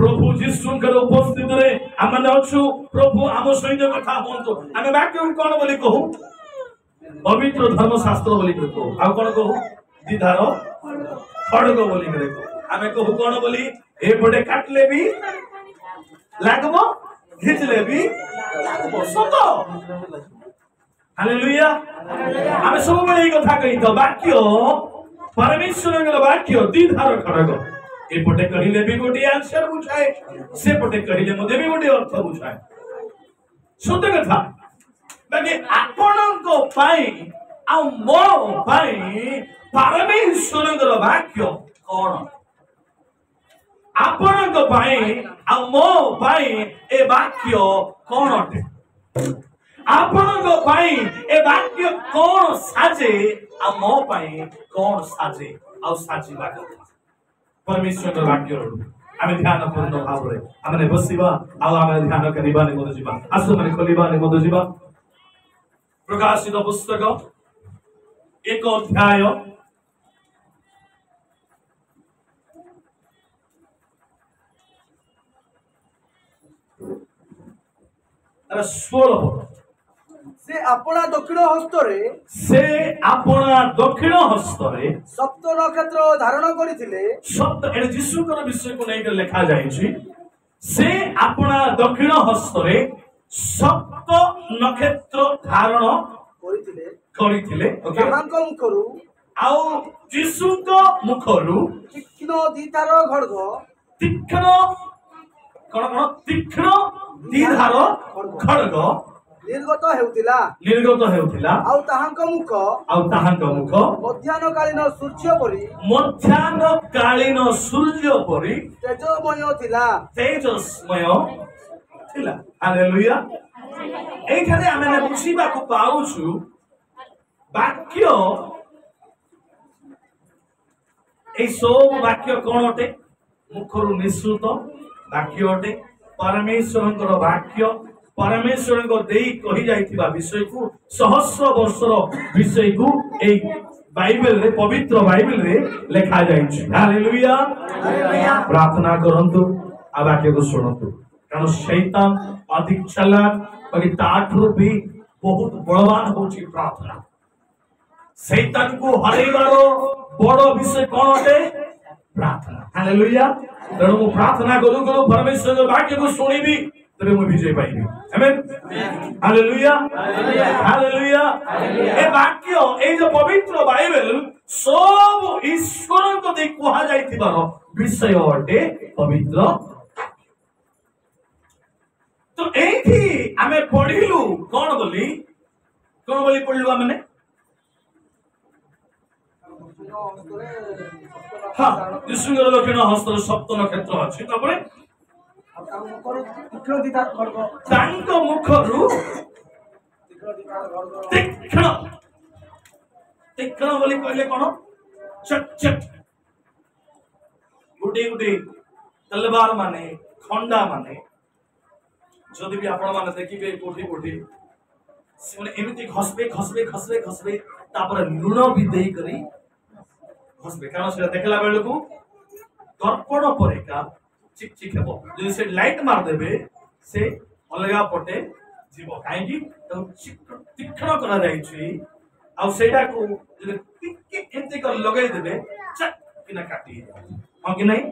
प्रभु जीशुंकर उपस्थित रे आमने अछु प्रभु आम सहित कथा होंतो आमे वाक्य कोन बोली कहू पवित्र धर्मशास्त्र बोली कहू आ कोन कहू दिधार खड़ग बोली कहू आमे कहू कोन बोली ए पटे काटले भी लागबो घिचले भी लागबो सतो हालेलुया आमे सब बेले ई कथा कहि तो वाक्य परमेश्वरर वाक्य दिधार खड़ग एपटे कहिले भी गोटे आंसर बुझाए से पटे कहिले मधे भी गोटे अर्थ बुझाए शुद्ध कथा बाकी आपणको पाई आ मो पाई परमेश्वरर वाक्य कोन आपणको पाई आ मो पाई ए वाक्य कोन अटे आपणको पाई ए वाक्य कोन साजे आ मो पाई कोन साजे आ साजी वाक्य परमेश्वर वाक्य आमे ध्यान पूर्ण भाव रे आमे बसिबा आ आमे ध्यान करिबा ने मद जीवा आसु माने खोलिबा ने मद जीवा प्रकाशित पुस्तक 1 अध्याय 16 से अपना दक्षिण हस्तरे सप्त नक्षत्र धारण करिथिले सप्त एने जीशुकर विषय को नहीं लिखा जाइछि से अपना दक्षिण हस्तरे सप्त नक्षत्र धारण करिथिले ताहांको मुखरु आउ जीशुको मुखरु तीक्ष्ण दिधार खड्ग तीक्ष्ण दिधार खड्ग निर्गत हेउतिला आउ ताहांको मुख मध्याह्न कालीन सूर्य परी तेजस्मय थिला हालेलुया एठारे आमे बुझिबा को पाउछु वाक्य ए सब वाक्य कोन अटे मुखरु निश्रुत वाक्य अटे परमेश्वरଙ୍କର वाक्य परमेश्वर को देई कहि जाइथिबा विषय को सहस्र वर्षर विषय को ए बाइबल रे पवित्र बाइबल रे लिखा जाइछि हालेलुया प्रार्थना करंतु आ वाक्य को सुनंतु कारण शैतान अधिक चालाक और ताठुर भी बहुत बलवान होछि प्रार्थना शैतान को हरेबारो बड़ विषय कोन अटे प्रार्थना हालेलुया तेणु मु प्रार्थना करू करू परमेश्वर वाक्य को सुनिबी तबे मु विजय पाइबी आमेन हालेलुया हालेलुया ए वाक्य ए जो पवित्र बाइबल सब ईश्वर को दे कहा जाइथिबार विषय अटे पवित्र तो एथि आमे पढिलु कोन बोली पढिलु आमे हां ईश्वर दक्षिण हस्तर सप्त नक्षत्र अछि तबरे तांको मुखरु तीक्ष्ण बोली कहले कोन चक चक गुडी तलवार माने खंडा माने जदि भी आपण माने देखिबे कोठी से माने एमिति खसबे तापर लुण भी देई करी खसबे कारण से देखला बेलकू दर्पण परेका चिक चिक हेबो जदि से लाइट मार देबे से अलगा पटे जीव काहेकि तो तीक्ष्ण करा जाई छी आ सेटा को जदि टिके एते कर लगाई देबे चक किना काटी हां कि नहीं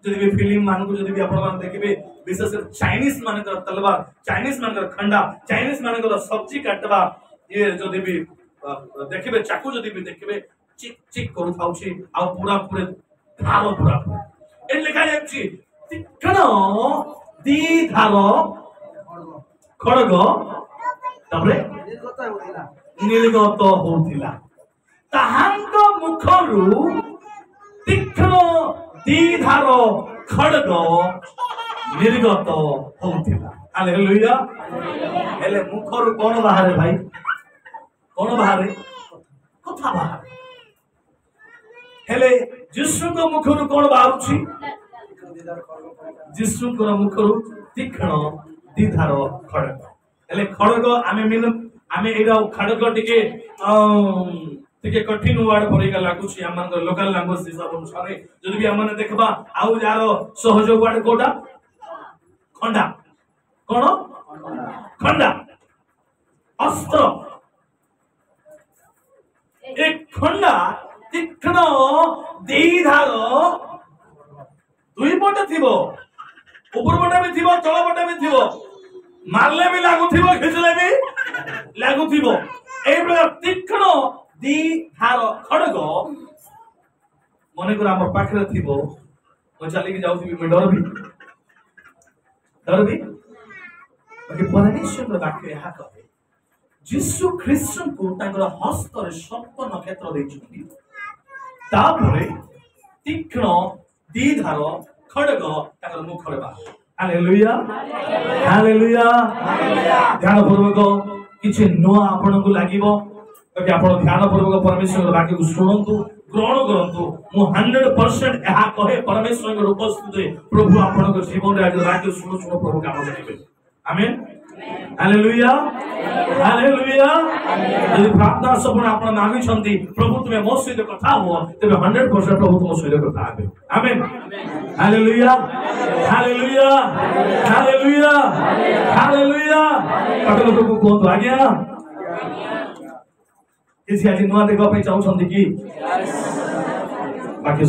जदि भी फिल्म मान को जदि भी आपण मान देखिबे विशेष चाइनीज मान कर तलवार चाइनीज मान कर खंडा चाइनीज मान कर सब्जी काटवा ये जदि भी देखिबे चाकू जदि भी देखिबे चिक चिक करू थाउची आ पूरा धारो पूरा ए लिखा जायछि तीक्ष्ण दिधार खड्ग तबरे निर्गत होतिला ताहांक मुखरु तीक्ष्ण दिधार खड्ग निर्गत होतिला हालेलुया हेले मुखरु कोन बाहरे भाई कोन बाहरे कथा बाहरे हेले जिसुको मुखरु कोन बाहुछि जिसुको मुखरु तीक्ष्ण दिधार खड्ग हेले खड्ग आमे एरा खड्ग टिके टिके कठिन वर्ड परिका लागु छी हमन लोकल लैंग्वेज हिसाब अनुसार जदि भी हमन देखबा आउ यारो सहयोग वर्ड कोटा खंडा कोन खंडा अस्त्र एक खंडा तीक्ष्ण दीधार दुई पट थिबो ऊपर पटे भी थिबो तळ पटे भी थिबो मारले भी लागु थिबो खिचले भी लागु थिबो ए प्रकार तीक्ष्ण दीधार खड़ग मने कर हमर पाखरे थिबो म चली के जाउथि मी डर भी बाकी परमेश्वर वाक्य यहा कहे यीशु ख्रीष्ट को तांकर हस्त रे सप्त नक्षत्र दैछथि तापरे तीक्ष्ण दीधार खड़ग तांकर मुख रे बा हालेलुया हालेलुया ध्यान पूर्वक किछि नुआ आपन को लागिवो कि आपण ध्यान पूर्वक परमेश्वर वाक्य को सुनंतु ग्रहण करंतु मु 100% यहा कहे परमेश्वर के उपस्थिति प्रभु आपण को जीवन रे आज वाक्य सुनो सुनो प्रभु काम करिवे आमेन हालेलुया हालेलुया यदि प्रार्थना सपन आपण मांगी छंती प्रभु तुमे मो सहित कथा हो तबे 100% प्रभु तुम सहित कथा आबे amen hallelujah hallelujah hallelujah hallelujah कटलो तो कोन आज्ञा किसी आज नुआ देखा पे चाहू छंती की वाक्य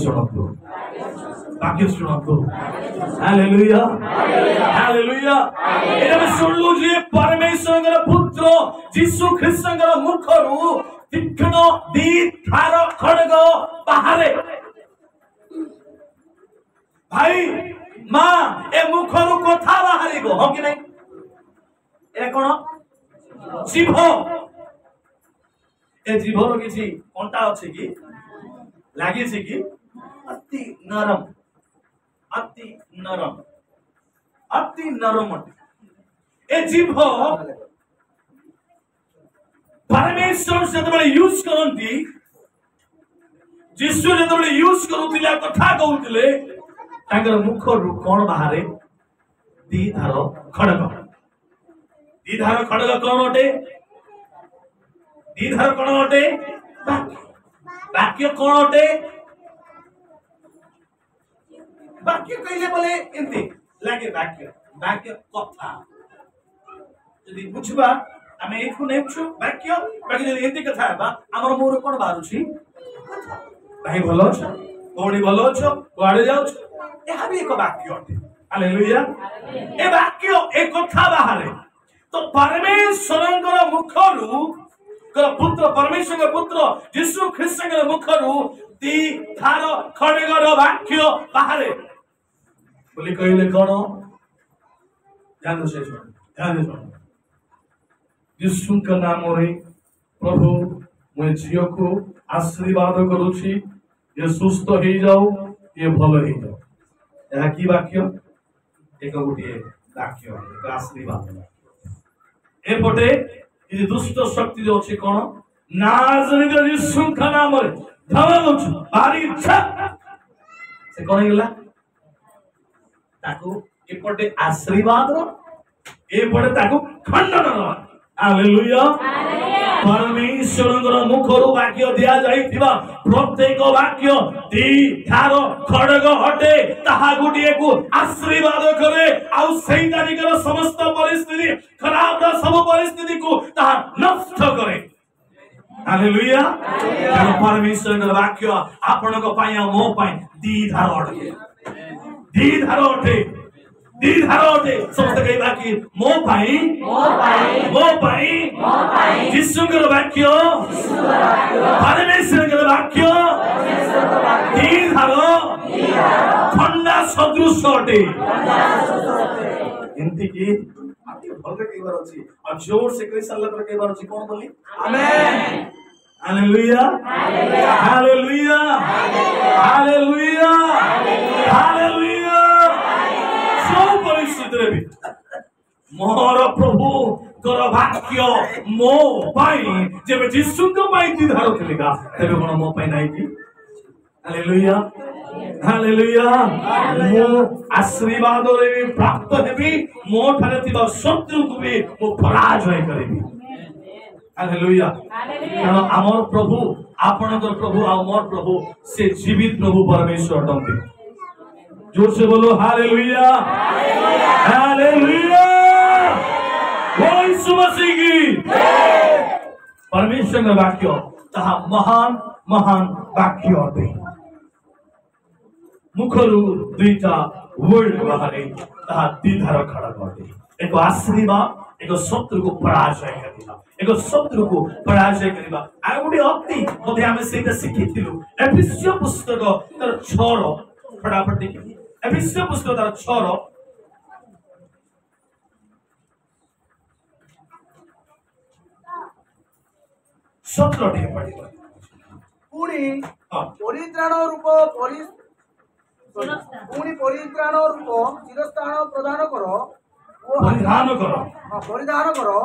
सुनतो हालेलुया हालेलुया एटा में सुनलु जे परमेश्वर के पुत्र यीशु ख्रीष्ट के मुखरु तीक्ष्ण दीधार खड्ग बाहरे भाई मां ए मुखरु कथा बाहरिबो हो कि नहीं ए कोन जीव ए जीवर किछि कंटा अछि कि लागि छि कि अति नरम अति नरम ए जीव परमेश्वर से जब यूज करती यीशु जब यूज करुतिले कथा कहउतिले तांकर मुख रु कोन बाहरे दीधार खड्ग कोन अटे दीधार कोन अटे वाक्य कोन अटे वाक्य कहले बोले एंती लागे वाक्य कथा यदि बुझबा आमे एखु नेछु वाक्य बाकी यदि एंती कथा बा हमर मोर कोन बारुछि भाई भलो छ कोणी भलो छ कुआडे जाउ छ एहा भी एक वाक्य अटे हालेलुया ए वाक्य एक कथा बाहरे तो परमेश्वरंकर मुखरु कर पुत्र परमेश्वर के पुत्र यीशु ख्रीष्ट के मुखरु दीधार खड्गर वाक्य बाहरे बोली कहले कोन ध्यान से सुन यीशु के नाम रे प्रभु मैं जियो को आशीर्वाद करूछी ये सुस्त हो जाओ ये भलो हो जाओ यह की वाक्य एक गोटे वाक्य एक आशीर्वाद ए पटे ये दुष्ट शक्ति जो अछि कोन नाजरीत यीशु के नाम रे धमल छ भारी इच्छा से कोन गेला ताकू एपटे आशीर्वाद एपटे ताकू खंडन हालेलुया परमेश्वरଙ୍କର मुखରୁ वाक्य दिया जाइथिबा प्रत्येक वाक्य दीधार खड्ग हटे ताहा गुटिए को आशीर्वाद करे आउ सैतानिकर समस्त परिस्थिति खराब रा सब परिस्थिति को ताहा नष्ट करे हालेलुया परमेश्वरଙ୍କର वाक्य आपनको पाया मो पाए दीधार हटे समस्त कहबा कि मो पाई यीशुଙ୍କର वाक्य परमेश्वरଙ୍କର वाक्य दीधार खंडा सदृश अटे एंती की भलरे कहबार अछि और जोर से कहि साला पर कहबार अछि कोन बोली आमेन हालेलुया हालेलुया हालेलुया हालेलुया सब परिस्थिति रे भी मोर प्रभु कर वाक्य मो पाई जेबे यीशु को पाई दीधार थिलेगा तेबे कोन मो पाई नाही की हालेलुया हालेलुया मो आशीर्वाद रे भी प्राप्त हेबी मो ठारे थिबा शत्रु को भी मो पराजय करेबी हालेलुया कारण आमर प्रभु आपनकर प्रभु आ मोर प्रभु से जीवित प्रभु परमेश्वर अटंती जोर से बोलो हालेलुया हालेलुया यीशु मसीह की परमेश्वर का वाक्य ताहा महान महान वाक्य अटे मुखरु दुईटा वर्ड बाहरे ताहा द्विधार खड़ा अटे एक आशीर्वाद एक शत्रु को पराजय करिबा एक शत्रु को पराजय करिबा आ गुडी अति मध्ये आमे सेटा शिखिथिलु एफिसियो पुस्तक तर 6 फटाफट देखि एफिसियो पुस्तक तर 6 17 टे पढिबा पुणी परित्राण रूप पुणी परित्राण रूप चिरस्थान प्रदान करो परिधान करो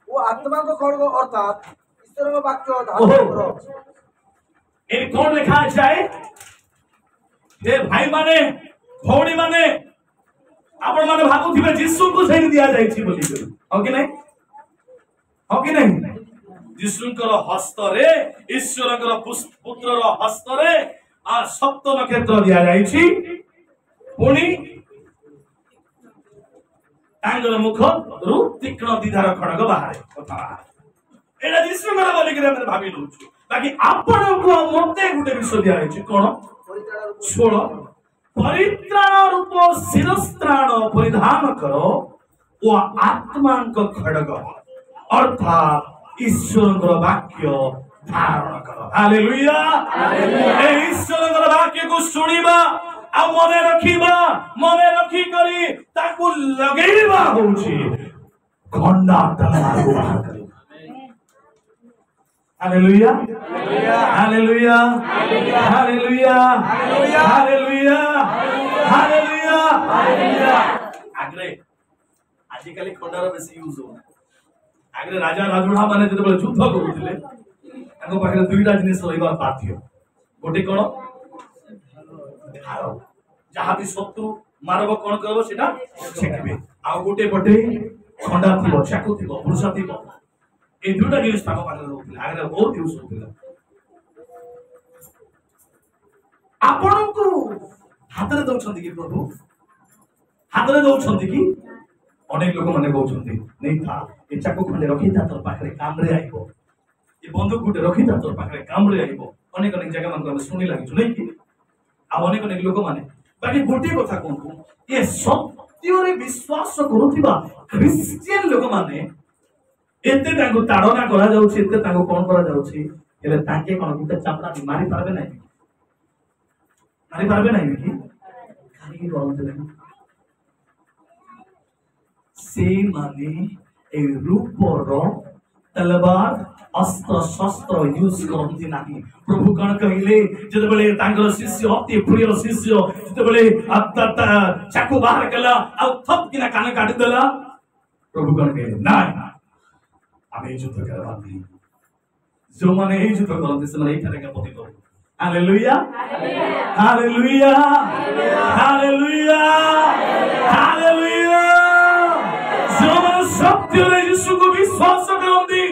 वो आत्मा को खड़ग अर्थात ईश्वर का वाक्य धारण करो ए कौन लिखा जाए हे भाई माने भौणी माने आपण माने भाबुथिबे यीशु को सेन दिया जाय छी बोली हो कि नहीं यीशुकर हस्त रे ईश्वरकर पुत्रर हस्त रे आ सप्त नक्षत्र दिया जाय छी पुणी तांगर मुख रु तीक्ष्ण दिधार खड़ग बाहरे कथा एडा यीशुकर बोली के हम भाबी लउछु बाकी आपण को मते गुटे विषय दिया अछि कोन 16 परित्राण रूप शिरस्त्राण परिधान करो ओ आत्मांक खड़ग अर्थात ईश्वरकर वाक्य धारण करो हालेलुया ए ईश्वरकर वाक्य को सुनिबा आ मने रखी करी ताकू लगेबा होउची खंडा तलवार को बाहर करिबा hallelujah hallelujah hallelujah hallelujah hallelujah hallelujah आग्रे आजिकाली खंडार बेसी यूज हो आग्रे राजा राजुड़ा माने जते युद्ध करूथिले ताको पाखरे दुईटा जिनिस रहइबा बाध्य गोटे कोन जहाँ भी शत्रु मारब कौन करब सेटा छेकिबे आ गोटे पटे खंडा थिबो चाकू थिबो पुरुषा थिबो ए दुटा जिनिस ताको पाखरे रहउथिला आगे बहुत यूज होथिला आपण को हातरे दउछंती कि प्रभु हातरे दउछंती कि अनेक लोक माने कहउछंती नै था ए चाकू खंडे रखि था तोर पाखरे काम रे आइबो ए बंदूक गुटे रखि था तोर पाखरे काम रे आइबो अनेक अनेक जगह मन को सुनि लागिछु नै कि आ अनेक अनेक लोक माने बाकी गोटे कथा कहूँ ये सत्य विश्वास करुवा ख्रिस्टियन लोक माने एते तांको ताड़ना करा जाउछि एते तांको कोन करा जाउछि एले तांके कोन गुटे चापड़ा मारि पारबे नै कि खाली की करते नहीं से माने ए रूपर तलवार अस्त्र शस्त्र यूज करती नहीं प्रभु कौन कहले जते बेले तांकर शिष्य अति प्रिय शिष्य जते बेले चाकू बाहर कला आ थप किना कान काट देला प्रभु कौन कहले नाही आमे युद्ध करबा नहीं जो माने ए युद्ध करते से माने एठारे का पति करू हालेलुया हालेलुया हालेलुया हालेलुया जो माने सत्य रे यीशु को विश्वास करंदी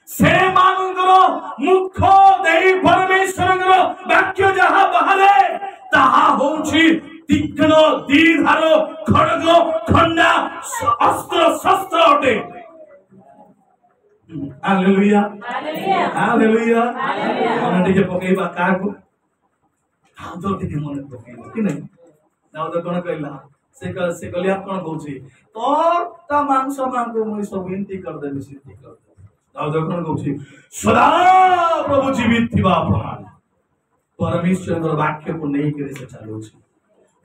से मानकर मुख देई परमेश्वरकर वाक्य जहा बाहरे ताहा होउछि तीक्ष्ण दीधार खड्ग खंडा अस्त्र शस्त्र अटे हालेलुया हालेलुया मन टिके पकेबा काको दाऊद टिके मन पकेबा कि नै दाऊद कोन कहला से गलियात कोन कहउछि तोर ता मांस मांगो मुई सब विनती कर देबे सिद्धि कर दाऊद कोन कहउछि सदा प्रभु जीवित थिबा प्रमाण परमेश्वरर वाक्य को नहीं करे से चालुछि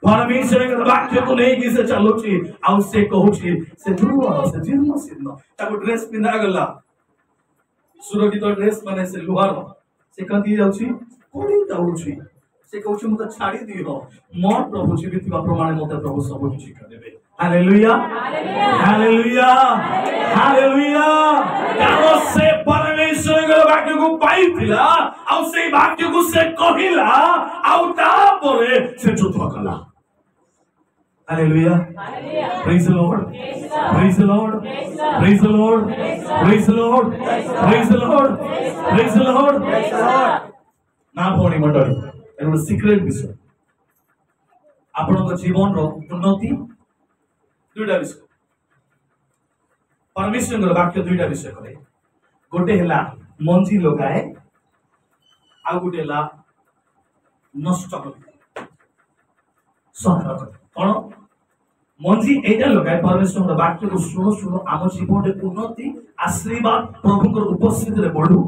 परमेश्वरर वाक्य को नहीं कि से चालुछि आ से कहउछि से दुआ से जीर्ण सिद्ध ताको ड्रेस पिंदा गला सुरक्षित ड्रेस माने से लुहार से कथि जाउछि कोडी जाउछि से कहउछि मते छाडी दियो मोर प्रभु जीवित थिबा प्रमाण मते प्रभु सब किछ कर देबे हालेलुया हालेलुया हालेलुया कारो से परमेश्वरर वाक्य को पाइथिला आ से वाक्य को से कहिला आ ता परे से युद्ध कला Hallelujah. Praise the Lord. Praise the Lord. Praise the Lord. Praise the Lord. Praise the Lord. Praise the Lord. ना भौणी मंडली एन गोटे सिक्रेट विषय आपनक जीवन रो उन्नति दुईटा विषय परमेश्वर वाक्य दुईटा विषय करे गोटे हला मंजी लगाए आ गोटे हला नष्ट करे संहार करे कोन मंजी एटा लगाए परमेश्वर वाक्य को सुनो सुनो आम जीवन रे उन्नति आशीर्वाद प्रभु को उपस्थिति रे बढ़ू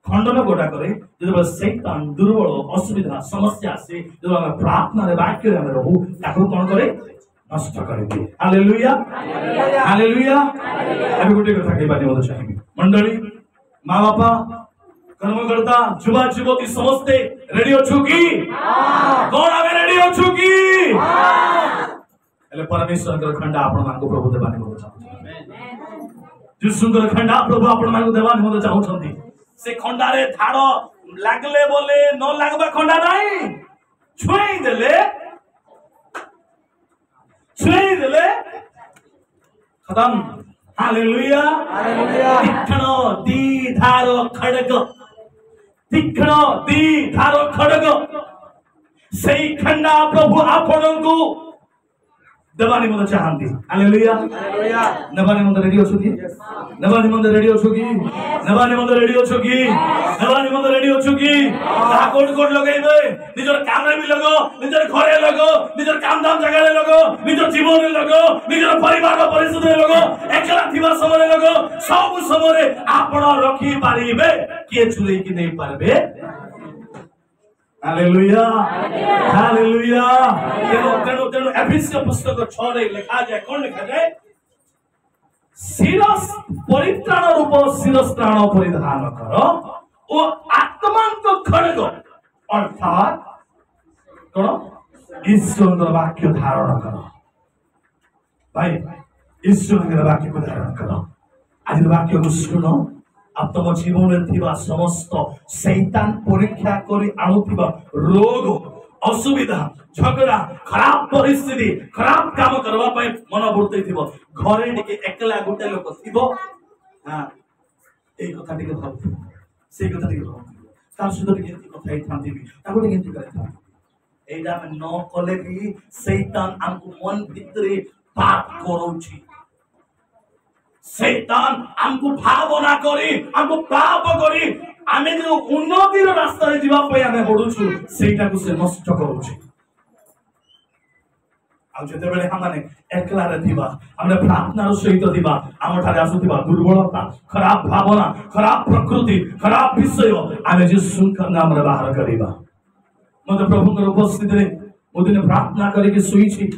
खंडन गोटा करे जो शैतान दुर्बल असुविधा समस्या से जो हम प्रार्थना रे वाक्य रे हम रहू ताको कोन करे नष्ट करे दिए हालेलुया हालेलुया अभी गोटे कथा के बारे में चाहिए मंडली माँ बापा कर्मकर्ता युवा युवती समस्ते रेडी अछु की कौन आवे रेडी अछु की એટલે પરમેશ્વર ખંડા આપણ માંગો પ્રભુ દેવાને મત ચાહું જે સુંદર ખંડા પ્રભુ આપણ માંગો દેવાને મત ચાહું से खंडारे धाड़ लागले बोले न लागबा खंडा नहीं छुई देले खत्म हालेलुया हालेलुया तीक्ष्ण दी धार खड़ग सेई खंडा प्रभु आपनको देवानी मत चाहंती हालेलुया हालेलुया नबानी मत रेडी अछु की नबानी मत रेडी अछु की नबानी मत रेडी अछु की नबानी मत रेडी अछु की ता कोड कोड लगाइबे निजर काम रे भी लगो निजर घरे लगो निजर काम दाम जगह रे लगो निजर जीवन रे लगो निजर परिवार रो परिस्थिति रे लगो एकला थिबा समय रे लगो सब समय रे आपण रखी पारिबे के चुरै की नहीं पारबे हालेलुया हालेलुया तेनो एफिसियों पुस्तक 6 रे लिखा जाए कौन लिखा जाए शिरस परित्राण रूप शिरस त्राण परिधान करो ओ आत्मांत खड़ग अर्थात कौन ईश्वर वाक्य धारण करो भाई ईश्वर वाक्य को धारण करो आज वाक्य को सुनो अब तुम जीवन में थिबा समस्त शैतान परीक्षा करी आनुथिबा रोग असुविधा झगड़ा खराब परिस्थिति खराब काम करवा पाए मन बुर्ते थिबो घरे टिके एकला गुटे लोक थिबो हां ए कथा टिके भाब से कथा टिके भाब तार सुदर के कथा ही थांती भी ताको टिके करे था एडा में न कले भी शैतान हमको मन भितरे पाप करोछि शैतान हमको भावना करी हमको पाप करी आमे जो उन्नतिर रास्ता रे जीवा पय आमे बडुछु सेटा को से नष्ट करूछु आ जते बेले हमने एकला रे दिबा हमने प्रार्थना रो सहित दिबा हम ठारे आसुतिबा दुर्बलता खराब भावना खराब प्रकृति खराब विषय आमे जे सुनकर नाम रे बाहर करिबा मते प्रभु के उपस्थिति रे ओदिन प्रार्थना करी के सोई छी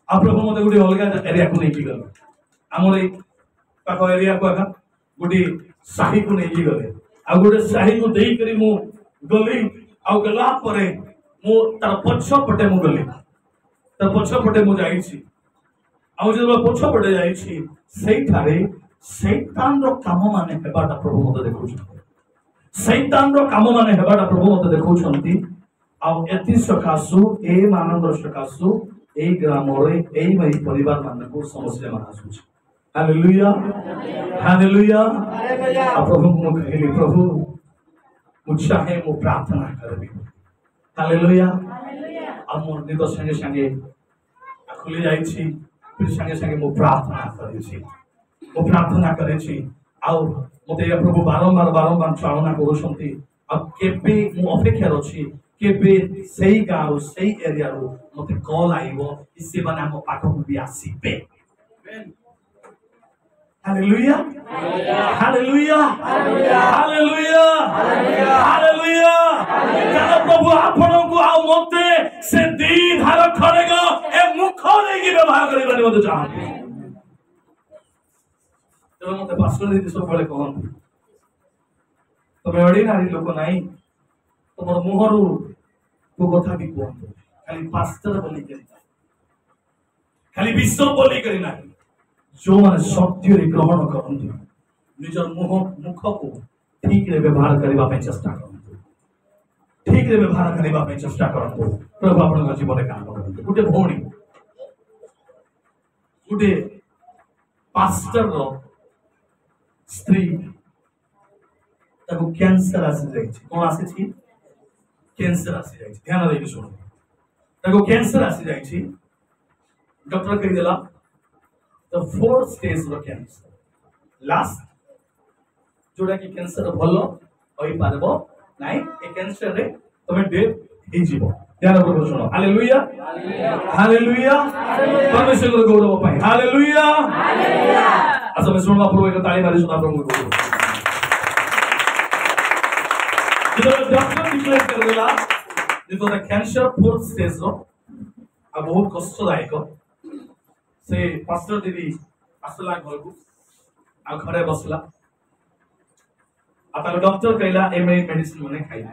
आ प्रभु मते गुडी अलगा एरिया को नै की गलो हमर पाख एरिया को आका गुडी साही को नै की गले आ गुडी साही को देई करी मु गली आ गला परे मु तार पछ पटे मु गली तार पछ पटे मु जाई छी आ जे पछ पटे जाई छी सेई थारे शैतान रो काम माने हेबाटा प्रभु मते देखौ छी शैतान रो काम माने हेबाटा प्रभु मते देखौ छंती आ एति सकासु ए मानंदर सकासु ए ग्राम रे ए मई परिवार माने को समस्या मानसु छी हालेलुया हालेलुया प्रभु को कहली प्रभु मुझे है मु प्रार्थना करबी हालेलुया अब मोर निद संगे संगे खुली जाई छी फिर संगे संगे मु प्रार्थना करै छी मु प्रार्थना करै छी आ मते या प्रभु बारंबार चालना करूछंती अब केबे मु अपेक्षा रछि केबे सेही गारो सेही एरिया रो मते कॉल आइबो इसे बना मो पाखो भी आसीबे हालेलुया हालेलुया हालेलुया हालेलुया जानो प्रभु आपन को आ मते से दी धार खड़ेगा ए मुख लेके व्यवहार करिबानी मते चाहन तो मते पास्टर दीदी सब बळे कहन तमे ऑर्डिनरी लोक नाही तमर मुहरु को कथा भी कहन खाली पास्टर बोली करी खाली विश्व बोली करी ना जो माने सत्य रे ग्रहण करंतु निजर मुख को ठीक रे व्यवहार करबा पे चेष्टा करंतु ठीक रे व्यवहार करबा पे चेष्टा करंतु प्रभु आपन जीवन काम करंतु गुटे भौणी गुटे पास्टर रो स्त्री ताको कैंसर आसी जाई छी कोन आसी छी कैंसर आसी जाई छी ध्यान देके सुनो ताको कैंसर आसी जाई छी डॉक्टर कहि देला द फोर्थ स्टेज रो कैंसर लास्ट जोड़ा कि कैंसर भलो होई पारबो नाही ए कैंसर रे तमे डेथ हे जीवो ध्यान पूर्वक सुनो हालेलुया हालेलुया परमेश्वर को गौरव पाए हालेलुया हालेलुया अच्छा मैं सुनवा पूर्व एक ताली मारी सुना प्रभु को जब डॉक्टर डिक्लेयर कर देला जेतो द कैंसर फोर्थ स्टेज रो आ बहुत कष्टदायक से पास्टर दीदी आसला घर को आ घरे बसला आता डॉक्टर कहला एमए मेडिसिन मने खाइला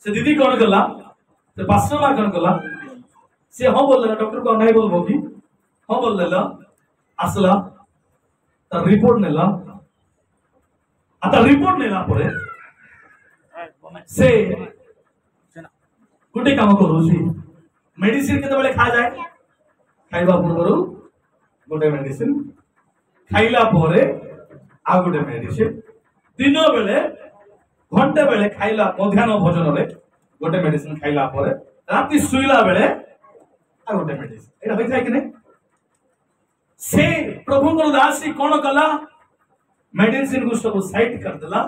से दीदी कौन गला से पास्टर मा कौन गला से हां बोल देला डॉक्टर को नहीं बोलबो कि हां बोल देला आसला त रिपोर्ट नेला आता रिपोर्ट नेला परे से गुटे काम करूसी मेडिसिन केते बेले खा जाए खाइबा पूर्वरु गुटे मेडिसिन खाइला परे आ गुटे मेडिसिन दिन बेले घंटे बेले खाइला मध्याह्न भोजन रे गोटे मेडिसिन खाइला परे राती सुइला बेले आ गोटे मेडिसिन एटा होई थाय कि नै से प्रभु को दासी कोन कला मेडिसिन को सब साइड कर देला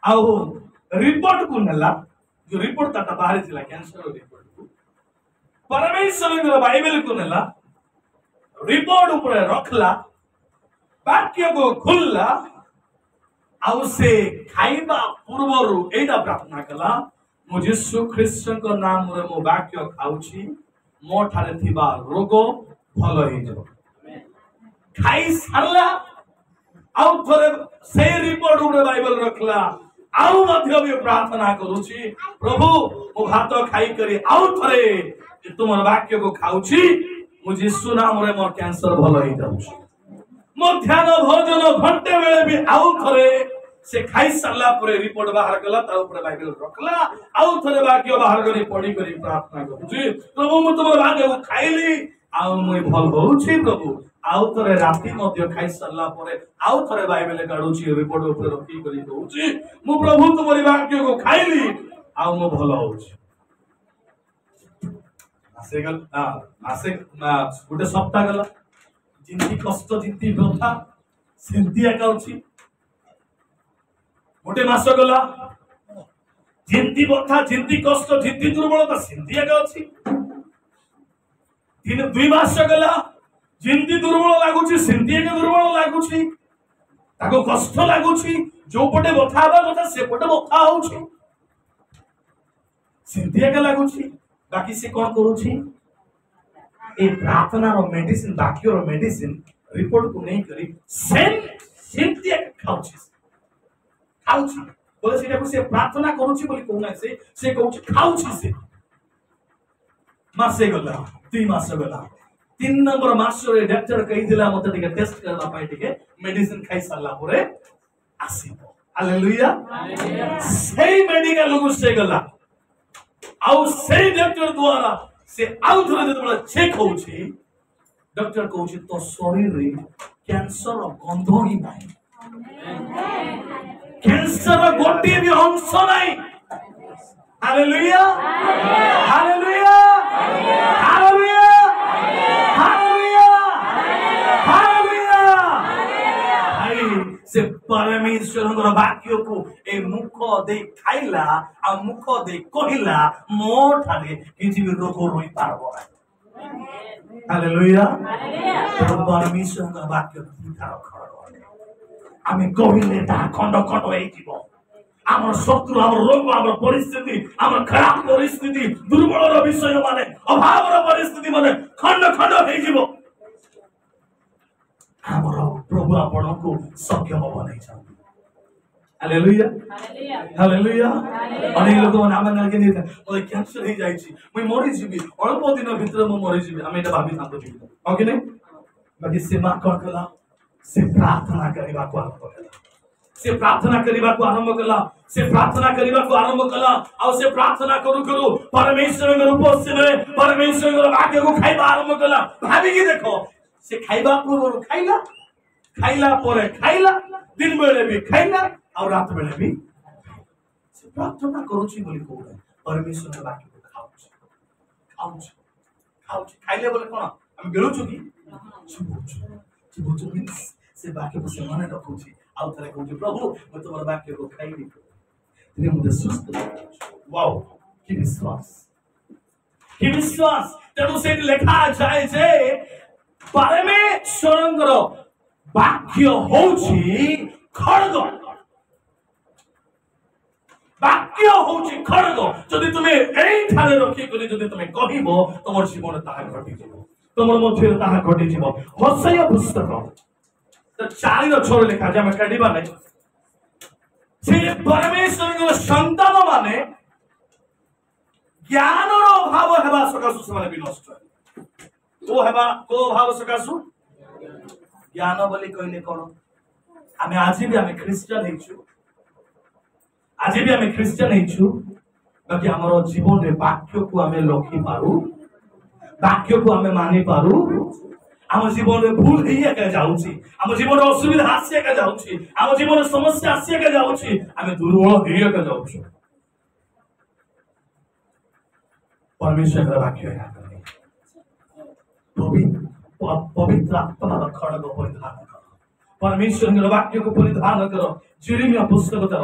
आ रिपोर्ट को नेला जो रिपोर्ट ताता बाहर थिला कैंसर रिपोर्ट को परमेश्वर को बाइबल को नेला रिपोर्ट ऊपर रखला वाक्य को खुलला आउ से खाइबा पूर्वरु एटा प्रार्थना कला मु यीशु ख्रीष्ट को नाम रे मो वाक्य खाउची मो ठारे थिबा रोग भलो हे जो खाई सारला आउ थोरे से रिपोर्ट ऊपर बाइबल रखला आउ मध्य भी प्रार्थना करूची प्रभु मो भात खाई करी आउ थोरे तुमर वाक्य को खाउची मु यीशु नाम रे मोर कैंसर भलो हे जाउची मध्याह्न भोजन घंटे बेले भी आउ थरे से खाई सारला परे रिपोर्ट बाहर कला ता ऊपर बाइबल रखला आउ थरे वाक्य बाहर करी पढी करी प्रार्थना करूची प्रभु मु तुमर वाक्य को खाइली आउ मुई भल होउची प्रभु आउ थरे राती मध्य खाई सारला परे आउ थरे बाइबल काढुची रिपोर्ट ऊपर रखी करी कहूची मु प्रभु तुमर वाक्य को खाइली आउ मु भल होउची आसे गुटे सप्ताह गला जिंती कष्ट जिंती व्यथा सेंती एका अछि गोटे मास गला जिंती व्यथा जिंती कष्ट जिंती दुर्बलता सेंती एका अछि दिन 2 मास गला जिंती दुर्बल लागुछि सेंती एका दुर्बल लागुछि ताको कष्ट लागुछि जो पटे व्यथा आबा कथा से पटे व्यथा होउछि सेंती एका लागुछि बाकी से कोन करूछि ए प्रार्थना रो मेडिसिन बाकी रो मेडिसिन रिपोर्ट को नहीं करी सेंती खाउछि बोले सेटा को से प्रार्थना करूछि बोली कोना से कहउछि खाउछि से मासे गला 3 मास गला 3 नंबर मास रे डॉक्टर कहि दिला मते टिके टेस्ट करला पाए टिके मेडिसिन खाइ सारला परे आसीबो हालेलुया सेही मेडिकल को से गला आउ सेही डॉक्टर द्वारा से आउ थोड़ा जेतबेला चेक होउछि डॉक्टर कहउछि तो शरीर रे कैंसर गंध ही नाही कैंसर गोटी भी अंश नाही hallelujah hallelujah hallelujah hallelujah hallelujah से परमेश्वर वाक्य को ए मुख दे खाइला आ मुख दे कहिला मो ठारे किछि भी रोग होई पारबो हालेलुया परमेश्वर वाक्य धिकार कर आमे कहिले ता खंड खंड होई जीवो आमर शत्रु आमर रोग आमर परिस्थिति आमर खराब परिस्थिति दुर्बल विषय माने अभाव परिस्थिति माने खंड खंड होई जीवो आमर प्रभु आपण को सख्य हो नहीं चाहते हालेलुया हालेलुया अनेक लोग माने आमे नलके नहीं मोर कैंसर ही जाई छी मैं मरि जीबी अल्प दिन भीतर मैं मरि जीबी आमे एटा भाबी थातो छी ओके नहीं बाकी से मा कर कला से प्रार्थना करबा को आरंभ कला से प्रार्थना करने को आरंभ कला से प्रार्थना करने को आरंभ कला और से प्रार्थना करू करू परमेश्वर उपस्थित में परमेश्वर वाक्य को खाइबा आरंभ कला भाभी की देखो से खाइबा पूर्व खाइला खाइला पर खाइला दिन बेले भी खाइला और रात बेले भी से प्रार्थना करूची बोली को परमेश्वर के वाक्य को खाउछ खाउछ खाउछ खाइले बोले कोन हम बेलुछु की चुबुछु मीन्स से वाक्य को से मन रखुची आउ थरे कहूची प्रभु मैं तुम्हारा वाक्य को खाइबी तेरे मुझे सुस्त वाओ कि विश्वास तेणु से लिखा जाए जे परमेश्वरंकर वाक्य होची खड्ग वाक्य होची खड्ग जदि तुमे एई ठाले रखी करी जदि तुमे कहिबो तमर जीवन ताहा घटी जिवो तमर मध्य ताहा घटी जिवो होशया पुस्तक तो 4:6 लिखा जे हम कडिबा नै से परमेश्वर संतान माने ज्ञान अभाव हेबा सकाशु से विनष्ट को भाव सकाशु ज्ञान बोली कहले कोन आमे आज भी आमे क्रिश्चियन हेछु आज भी आमे क्रिश्चियन हेछु बाकी हमर जीवन रे वाक्य को आमे लखी पारू वाक्य को आमे मानि पारू आम जीवन में भूल ही जाऊँगी आम जीवन में असुविधा आसिया जाऊँगी आम जीवन में समस्या आसिया जाऊँगी आम दुर्बल ही जाऊँ परमेश्वर का वाक्य पवित्र आत्मा खड्ग परिधान कर परमेश्वर के वाक्य को परिधान कर यिर्मयाह पुस्तक तर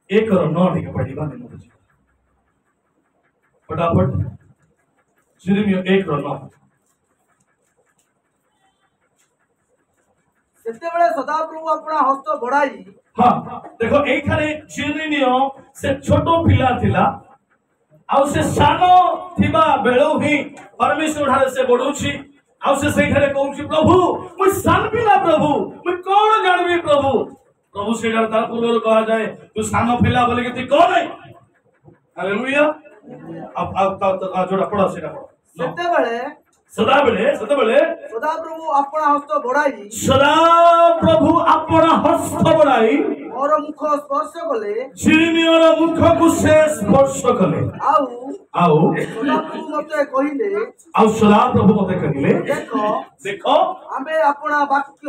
1:9 टिके पढ़िबा नै फटाफट यिर्मयाह 1:9 सेतेबेले सदाप्रभु अपना हस्त बढ़ाई हां देखो एखाने यिर्मयाह से छोटो पिला थिला आउ से सानो थिबा बेलो ही परमेश्वर ठारे से बडुछि आउ से सेठारे कहउछि प्रभु मुई सान पिला प्रभु मुई कोन जानबी प्रभु प्रभु सेठार तार पूर्वरो कहा जाए तू सानो पिला बोले कि तू कोन है हालेलुया अब जोड़ा पढ़ो सेटा पढ़ो सेतेबेले सदाप्रभु अपना हस्त बढ़ाई सदाप्रभु अपना हस्त बढ़ाई मोर मुख स्पर्श कले यिर्मयाहर मुख को से स्पर्श कले आउ सदाप्रभु मते कहिले देखो आमे अपना वाक्य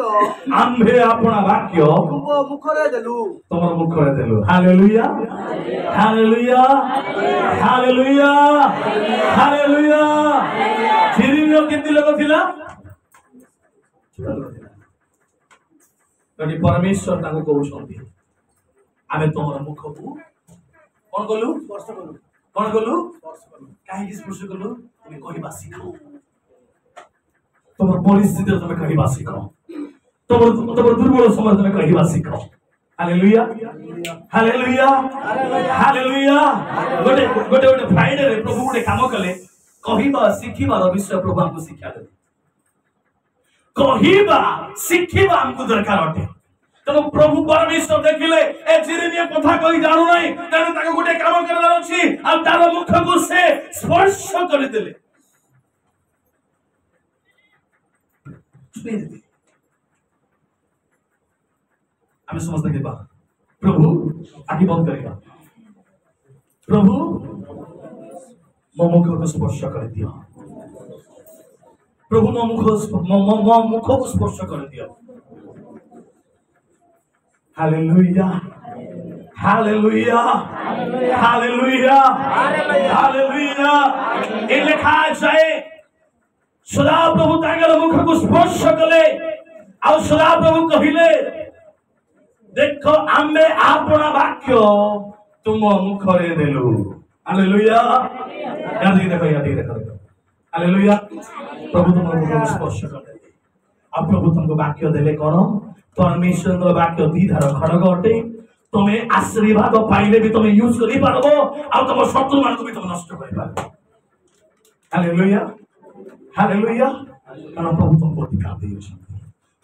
तुमो मुखरे देलु तमर मुखरे देलु हालेलुया हालेलुया हालेलुया हालेलुया यिर्मयाह केति लोग थिला कनी परमेश्वर ताको कहउछंती आमे तमर मुख को कोन गलु स्पर्श कलु कोन गलु स्पर्श कलु काहे कि स्पर्श कलु तुमे कहिबा सिखाओ तमर परिस्थिति तुमे कहिबा सिखाओ तमर दुर्बल समय तुमे कहिबा सिखाओ हालेलुया हालेलुया हालेलुया गोटे फ्राइडे रे प्रभु गोटे काम कले कहिबा सिखिबार विषय प्रभु हमको शिक्षा दे कहिबा सिखिबा हमको दरकार अटे तो प्रभु परमेश्वर देखिले ए यिर्मयाह कथा कहि जानु नै तेनु ताको गोटे काम करबार अछि आ तार मुख को से स्पर्श कर देले हम समझते के बा प्रभु आगे बंद करेगा प्रभु मो मुख को स्पर्श कर दियो प्रभु मो मुख को स्पर्श कर दियो हालेलुया हालेलुया हालेलुया हालेलुया ए लिखा जाए सदा प्रभु तांगर मुख को स्पर्श कले आ सदा प्रभु कहिले देखो आमे आपना वाक्य तुम मुखरे देलु हालेलुया याद देखो हालेलुया प्रभु तुम मुख को स्पर्श कर आ प्रभु तुमको वाक्य देले करो परमेश्वर वाक्य दीधार खड़ग अटे तुम्हें आशीर्वाद पाइले भी तुम्हें यूज करि पारबो आ तुम शत्रु मान को भी तुम नष्ट करि पारबो हालेलुया हालेलुया कारण प्रभु तुमको अधिकार देइछन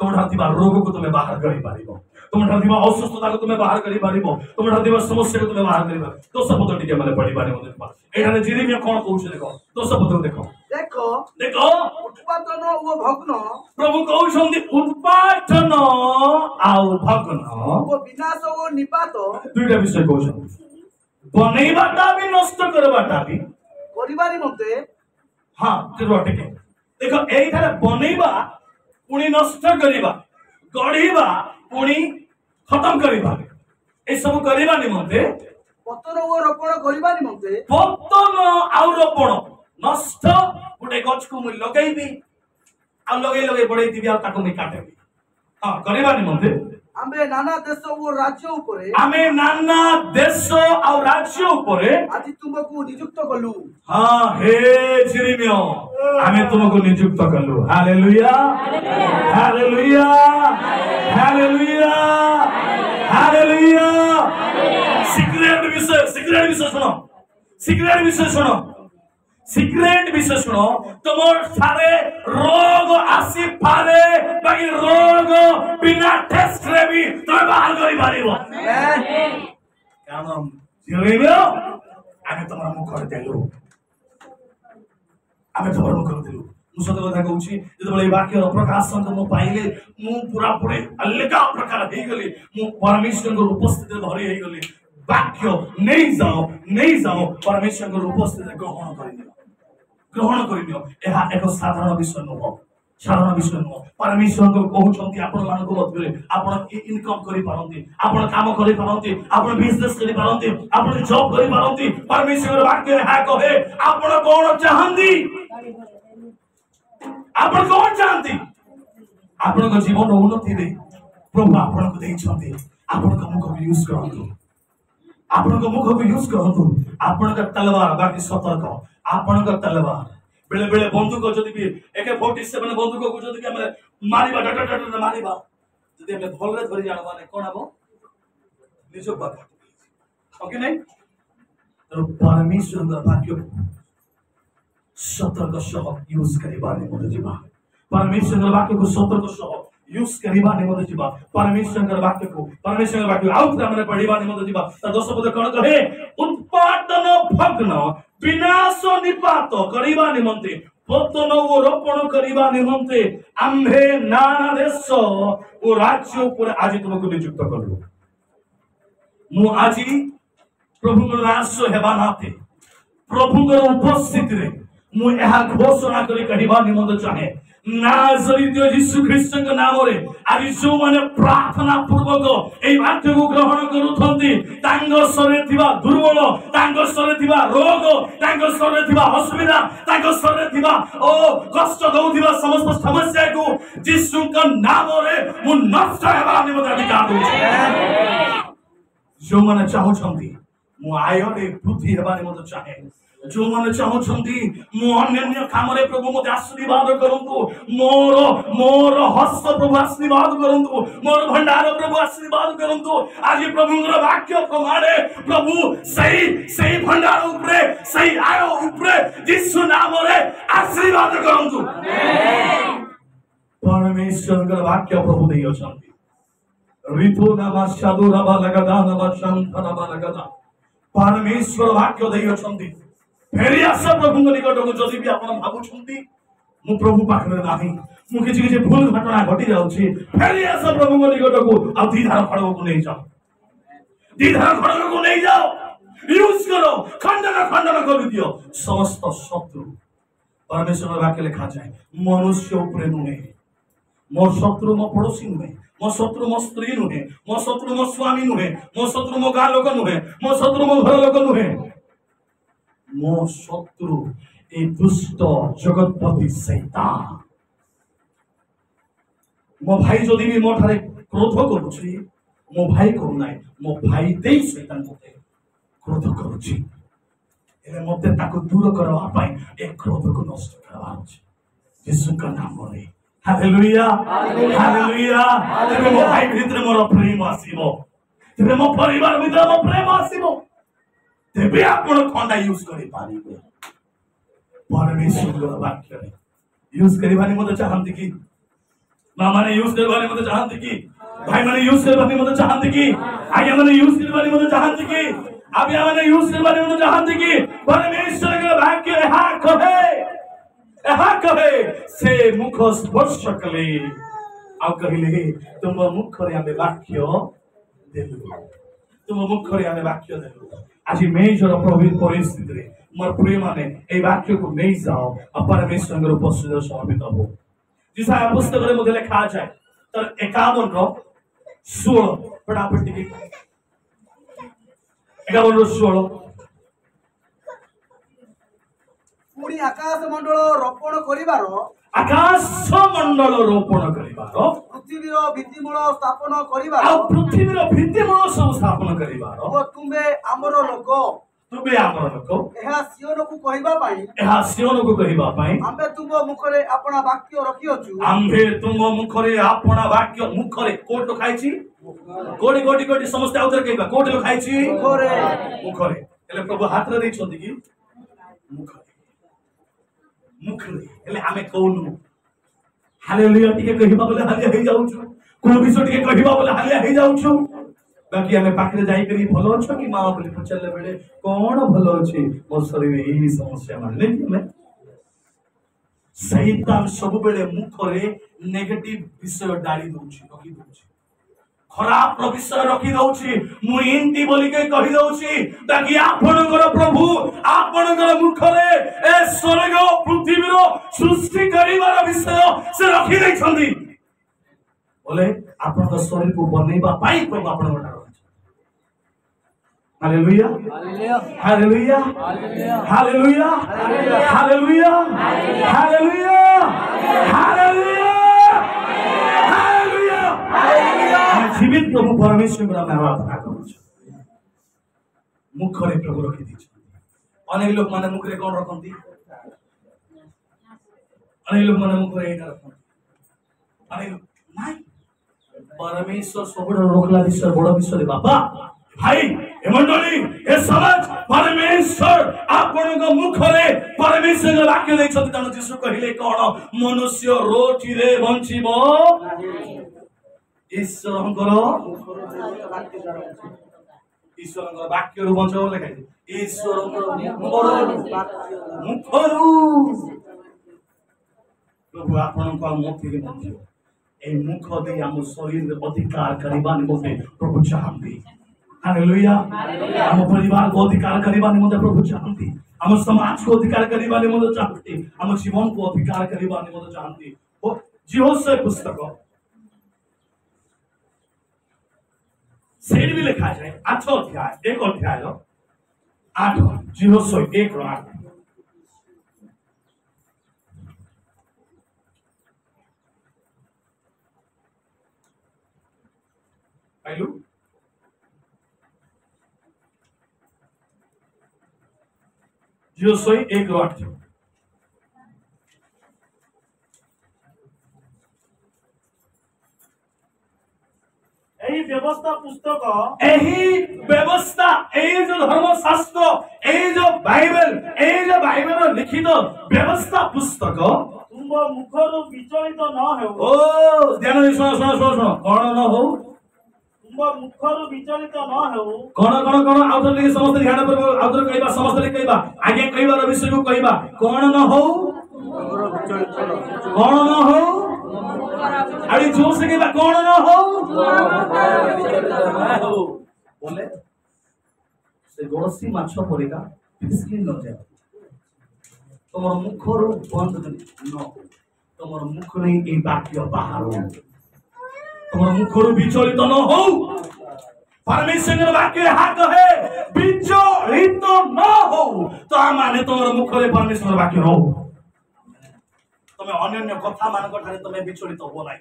तुम ठाथिबा रोग को तुम्हें बाहर करि पारिबो तुम ठाथिबा असुस्थता को तुम्हें बाहर करि पारिबो तुम ठाथिबा समस्या को तुम्हें बाहर करि पारिबो तो सब पद टिके माने पढि पारे मते एठाने यिर्मयाह कोन कहउछ देखो तो सब पद देखो देखो देखो उत्पादन ओ भग्न प्रभु कहउछन उत्पादन आउ भग्न ओ विनाश ओ निपात दुईटा विषय कहउछन बनैबाटा भी नष्ट करबाटा भी करिबा निमंते हां तिरवाटे के देखो एई थारे बनैबा पुणी नष्ट करिबा गढ़िबा पुणी खत्म करिबा ए सब करिबा निमंते पतन ओ रोपण करिबा निमंते पतन आउ रोपण नष्ट गोटे गछ को मु लगाइबी आ लगे लगे बढाई दिबी आ ताको मु काटेबी हां करिबा निमंते आमे नाना देश ओ राज्य उपरे आमे नाना देश आ राज्य उपरे आज तुमको नियुक्त कलु हां हे जिरिमियो आमे तुमको नियुक्त कलु hallelujah hallelujah hallelujah hallelujah secret विषय सुनो सिक्रेट विषय सुनो तुमर सारे रोग आसी पारे बाकी रोग बिना टेस्ट रे भी तुम बाहर करि पारिबो कारण जिरिमियो आमे तमरा मुख कर देलु आमे तमरा मुख कर देलु मु सत कथा कहूची जेतबेले वाक्य प्रकाशन को मु पाइले मु पूरा पूरे अलगा प्रकार हे गली मु परमेश्वर को उपस्थिति धरि हे गली वाक्य नहीं जाओ परमेश्वर को उपस्थिति ग्रहण करिनियो एहा एक साधारण विषय नुह परमेश्वर को कहउछंती आपण मान को मध्य आपण इनकम करि पारंती आपण काम करि पारंती आपण बिजनेस करि पारंती आपण जॉब करि पारंती परमेश्वर वाक्य एहा कहे आपण कोन चाहंती आपण कोन चाहंती आपण को जीवन उन्नति दे प्रभु आपण को देइछंती आपण को मुख यूज करंतु आपण को मुख यूज करंतु आपण का तलवार बाकी सतर्क आपण का तलवार बेले बेले बंदूक जदि भी AK-47 बंदूक को जदि हम मारिबा डट मारिबा जदि हम भल रे धरि जानबा नै कोन हबो निजो बात ओके नै तो परमेश्वर का वाक्य सतर्क सह यूज करिबा नै मत जीवा परमेश्वर का वाक्य को सतर्क सह यूज करिबा नै मत जीवा परमेश्वर का वाक्य आउट हमने पढिबा नै मत जीवा त 10 पद कोन कहे उत्पादन भग्न विनाश निपात करिबा निमंते पतन ओ रोपण करिबा निमंते आम्भे नाना देश ओ राज्य ऊपर आज तुमको नियुक्त करलु मु आज प्रभु रास हेबा नाते प्रभु उपस्थिति रे मु एहा घोषणा करि कहिबा निमंते चाहे नाजरीत यीशु ख्रीष्ट के नाम रे आज जो माने प्रार्थना पूर्वक ए वाक्य को ग्रहण करूथंती तांगो शरीर थिबा दुर्बल तांगो शरीर थिबा रोग तांगो शरीर थिबा असुविधा तांगो शरीर थिबा ओ कष्ट दउथिबा समस्त समस्या को यीशु के नाम रे मु नष्ट हेबा निमंते अधिकार दउछि जो माने चाहुछंती मु आयरे वृद्धि हेबा निमंते चाहे जो माने चाहुछंती मु अन्य काम रे प्रभु मते आशीर्वाद करंतु मोर हस्त प्रभु आशीर्वाद करंतु मोर भंडार प्रभु आशीर्वाद करंतु आज प्रभुଙ୍କର वाक्य प्रमाणे प्रभु सही भंडार ऊपर सही आय ऊपर यीशु नाम रे आशीर्वाद करंतु परमेश्वरଙ୍କ वाक्य प्रभु देइ अछंती ऋतु नाम साधु रबा लगदा नाम शंकर रबा लगदा परमेश्वर वाक्य देइ अछंती फेरी आस प्रभु निकट को जदि भी आपण भाबुछंती मु प्रभु पाखरे नाही मु किछि भूल घटना घटी जाउछि फेरी आस प्रभु निकट को आ दीधार खड़ग को नहीं जाओ यूज करो खंडन कर दियो समस्त शत्रु परमेश्वर वाक्य लिखा जाए मनुष्य ऊपर नुहे मो शत्रु मो पड़ोसी नुहे मो शत्रु मो स्त्री नुहे मो शत्रु मो स्वामी नुहे मो शत्रु मो गाँ लोक नुहे मो शत्रु मो घर लोक नुहे मो शत्रु ए दुष्ट जगतपति शैतान मो भाई जदि भी मो ठारे क्रोध करूछि मो भाई करू नाय मो भाई देई शैतान मते क्रोध करूछि एले मते ताको दूर करबा पाई ए क्रोध को नष्ट करबा अछि यीशु का नाम रे हालेलुया हालेलुया तेरे मो भाई भीतर मोर प्रेम आसीबो तेरे मो परिवार भीतर मो प्रेम आसीबो तेबे आपण खंडा यूज करि पारिबे परमेश्वर वाक्य रे यूज करिबानी मते चाहंती की मां माने यूज करबानी मते चाहंती की भाई माने यूज करबानी मते चाहंती की आगे माने यूज करबानी मते चाहंती की अभी माने यूज करबानी मते चाहंती की परमेश्वर के वाक्य एहा कहे से मुख स्पर्श कले ଆଉ କହିଲେ ତୁମ ମୁଖରେ ଆମେ ବାକ୍ୟ ଦେଲୁ ତୁମ ମୁଖରେ ଆମେ ବାକ୍ୟ ଦେଲୁ ଆଜି ମେଜର ପରିସ୍ଥିତିରେ ମୋର ପ୍ରିୟ ମାନେ এই ବାକ୍ୟକୁ ନେଇଯାଅ ଆଉ ପରମେଶ୍ୱରଙ୍କର ଉପସ୍ଥିତିରେ ସମର୍ପିତ ହବ जिसाया पुस्तकରେ ମଧ୍ୟ ଲେଖା ଅଛି तर 51:16 फटाफट ଟିକେ 51:16 ପୁଣି ଆକାଶ ମଣ୍ଡଳ ରୋପଣ କରିବାର ପୃଥିବୀର ଭିତ୍ତିମୂଳ ସ୍ଥାପନ କରିବାର ଆଉ ପୃଥିବୀର ଭିତ୍ତିମୂଳ ସବୁ ସ୍ଥାପନ କରିବାର ଓ ତୁମେ ଆମର ଲୋକ ଏହା ସିଓନକୁ କହିବା ପାଇଁ ଆମେ ତୁମ ମୁଖରେ ଆପଣା ବାକ୍ୟ ରଖିଅଛୁ ମୁଖରେ କୋଟ ଲେଖାଇଛି କୋଟି କୋଟି କୋଟି ସମସ୍ତେ ଆଉଥରେ କହିବା କୋଟ ଲେଖାଇଛି ମୁଖରେ ହେଲେ ପ୍ରଭୁ ହାତରେ ଦେଇଛନ୍ତି କି ମୁଖରେ ହେଲେ ଆମେ କହୁନୁ ହାଲେଲୁୟା ଟିକେ କହିବା ବୋଲେ ହାଲିଆ ହେଇଯାଉଛୁ କୋଉ ବିଷୟ ଟିକେ କହିବା ବୋଲେ ହାଲିଆ ହେଇଯାଉଛୁ ବାକି ଆମେ ପାଖରେ ଯାଇକରି ଭଲ ଅଛ କି ମା ବୋଲି ପଚାରିଲା ବେଳେ କଣ ଭଲ ଅଛି ମୋ ଶରୀର ଏଇ ସମସ୍ୟା ମାନେ ଆମେ ସୈତାନ ସବୁବେଳେ ମୁଖରେ ନେଗେଟିଭ ବିଷୟ ଡାଳି ଦଉଛି ରଖି ଦଉଛି ଖରାପ ବିଷୟ ରଖି ଦଉଛି ମୁଁ ଏମିତି ବୋଲିକି କହି ଦଉଛି ବାକି ଆପଣଙ୍କର ପ୍ରଭୁ ଆପଣଙ୍କର ମୁଖରେ ଏ ସ୍ୱର୍ଗ ପୃଥିବୀର ସୃଷ୍ଟି କରିବାର ବିଷୟ ସେ ରଖି ଦେଇଛନ୍ତି ବୋଲେ ଆପଣଙ୍କ ଶରୀରକୁ ବନେଇବା ପାଇଁ ପ୍ରଭୁ ଆପଣଙ୍କ Hallelujah. Hallelujah. Hallelujah. Hallelujah. Hallelujah. Hallelujah. जीवित प्रभु परमेश्वर को मैं आराधना करूँ मुखरे प्रभु रखी दी अनेक लोग माने मुखरे कौन रखती अनेक लोग माने मुखरे एटा रखती अनेक नहीं परमेश्वर सब रोकला विषय बड़ विषय बाबा भाई मंडली ए समाज परमेश्वर आपनको मुखरे परमेश्वर वाक्य दैछथि तनो यीशु कहिले कोन मनुष्य रोटी रे बंचिबो ईश्वरଙ୍କର वाक्य रु बंचबो लेखाइ ईश्वरଙ୍କର मुखरु प्रभु आपनको मुखरे बंचिबो ए मुख दे हम शरीर अधिकार करबा निमते प्रभु चाहନ୍ତି हालेलुया हम परिवार को अधिकार करबा निमते प्रभु चाहନ୍ତି हम समाज को अधिकार करबा निमते चाहନ୍ତି हम जीवन को अधिकार करबा निमते चाहନ୍ତି ओ जिहोशे पुस्तक सेड भी लिखा जाए 8 अध्याय 1 अध्याय 8 जिहोशे 1:8 आइलु जिहोशे 1:8 एही व्यवस्था पुस्तक एही व्यवस्था एही जो धर्मशास्त्र एही जो बाइबल लिखित व्यवस्था पुस्तक तुम मुखरु विचलित न हो ओ ध्यान दे सुनो कोन न हो तुम मुखरु विचलित न हो कोन आउथर के समस्त ध्यान पर आउथर कहबा समस्त कहबा आगे कहबार विषय को कहबा कोन न हो अरे जोर से कहबा कोन न हो बोले से गोरसी माछ परेगा फिसली न जाए तमर मुखरु बंद न तमर मुख नहीं ए वाक्य बाहर तमर मुखरु विचलित न हो परमेश्वर वाक्य हाथ है विचलित न हो तो माने तमर मुखरे परमेश्वर वाक्य हो तमे अन्य कथा मानक ठारे तमे विचलित हो नाही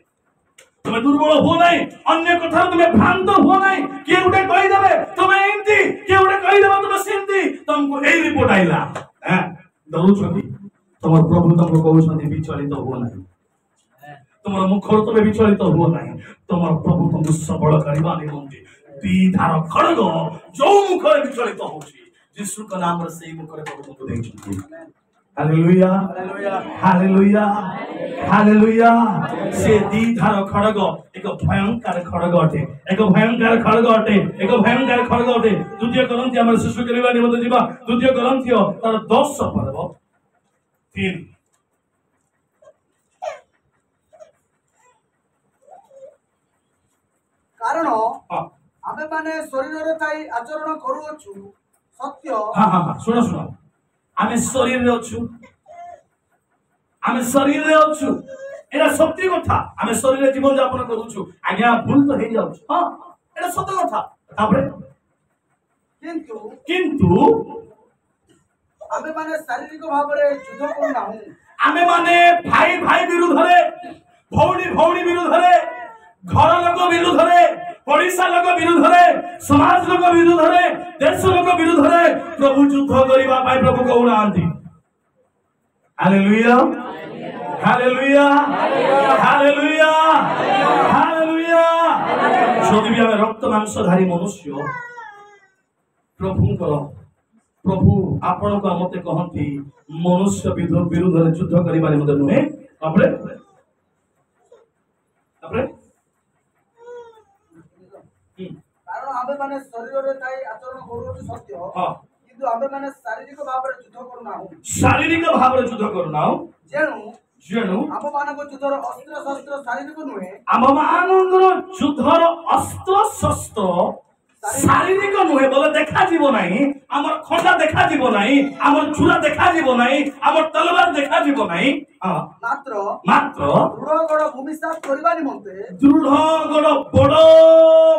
तमे दुर्बल हो नाही अन्य कथा तमे भ्रांत हो नाही के उठे कहि देबे तमे एंती के उठे कहि देबे तमे सेंती तुमको ए रिपोर्ट आइला हैं दरु छथि तमर प्रभु तुमको कहउ छथि विचलित हो नाही तमर मुखर तमे विचलित हो नाही तमर प्रभु तुमको सबल करबा निमंते ती धार खड़ग जो मुखरे विचलित होछि यीशु का नाम रे सेही मुखरे प्रभु तुमको दै छथि हालेलुया हालेलुया हालेलुया से दी धार खड़ग एक भयंकर खड़ग अटे एक भयंकर खड़ग अटे एक भयंकर खड़ग अटे द्वितीय कोरिन्थियो हमर शिशु करबा निमंते जीवा द्वितीय कोरिन्थियो तार 10 पर्व 3 माने शरीर रे ताई आचरण करूछु सत्य हाँ हाँ हाँ सुनो सुनो आमे शरीर रे अछु आमे शरीर रे अछु एरा सत्य कथा आमे शरीर रे जीवन यापन करूछु आज्ञा भूल तो हे जाउछु हां एरा सत्य कथा तापरे किंतु किंतु आमे माने शारीरिक भाव रे युद्ध करना हूं आमे माने भाई भाई विरुद्ध रे भौणी भौणी विरुद्ध रे घर लोक विरुद्ध रे पड़िसा लोक विरुद्ध रे समाज लोक विरुद्ध रे देश लोक विरुद्ध रे प्रभु युद्ध करिबा पाई प्रभु कहउनांती हालेलुया हालेलुया हालेलुया हालेलुया जदि भी आमे रक्त मांसधारी मनुष्य प्रभु आपण को मते कहंती मनुष्य विरुद्ध रे युद्ध करिबारे मते नुहे आपरे आपरे कारण आबे माने शरीर रे ताई आचरण करूछु सत्य हां किंतु आबे माने शारीरिक भाव रे युद्ध करना हूं शारीरिक भाव रे युद्ध करना हूं जेणु आम मानको युद्धर अस्त्र शस्त्र शारीरिक नुहे आम मानकर युद्धर अस्त्र शस्त्र शारीरिक नुहे बोले देखा जीवो नहीं आमर खंडा देखा जीवो नहीं आमर छुरा देखा जीवो नहीं आमर तलवार देखा जीवो नहीं मात्र मात्र दृढ़ गड़ भूमिसात करबा निमंते दृढ़ गड़ बड़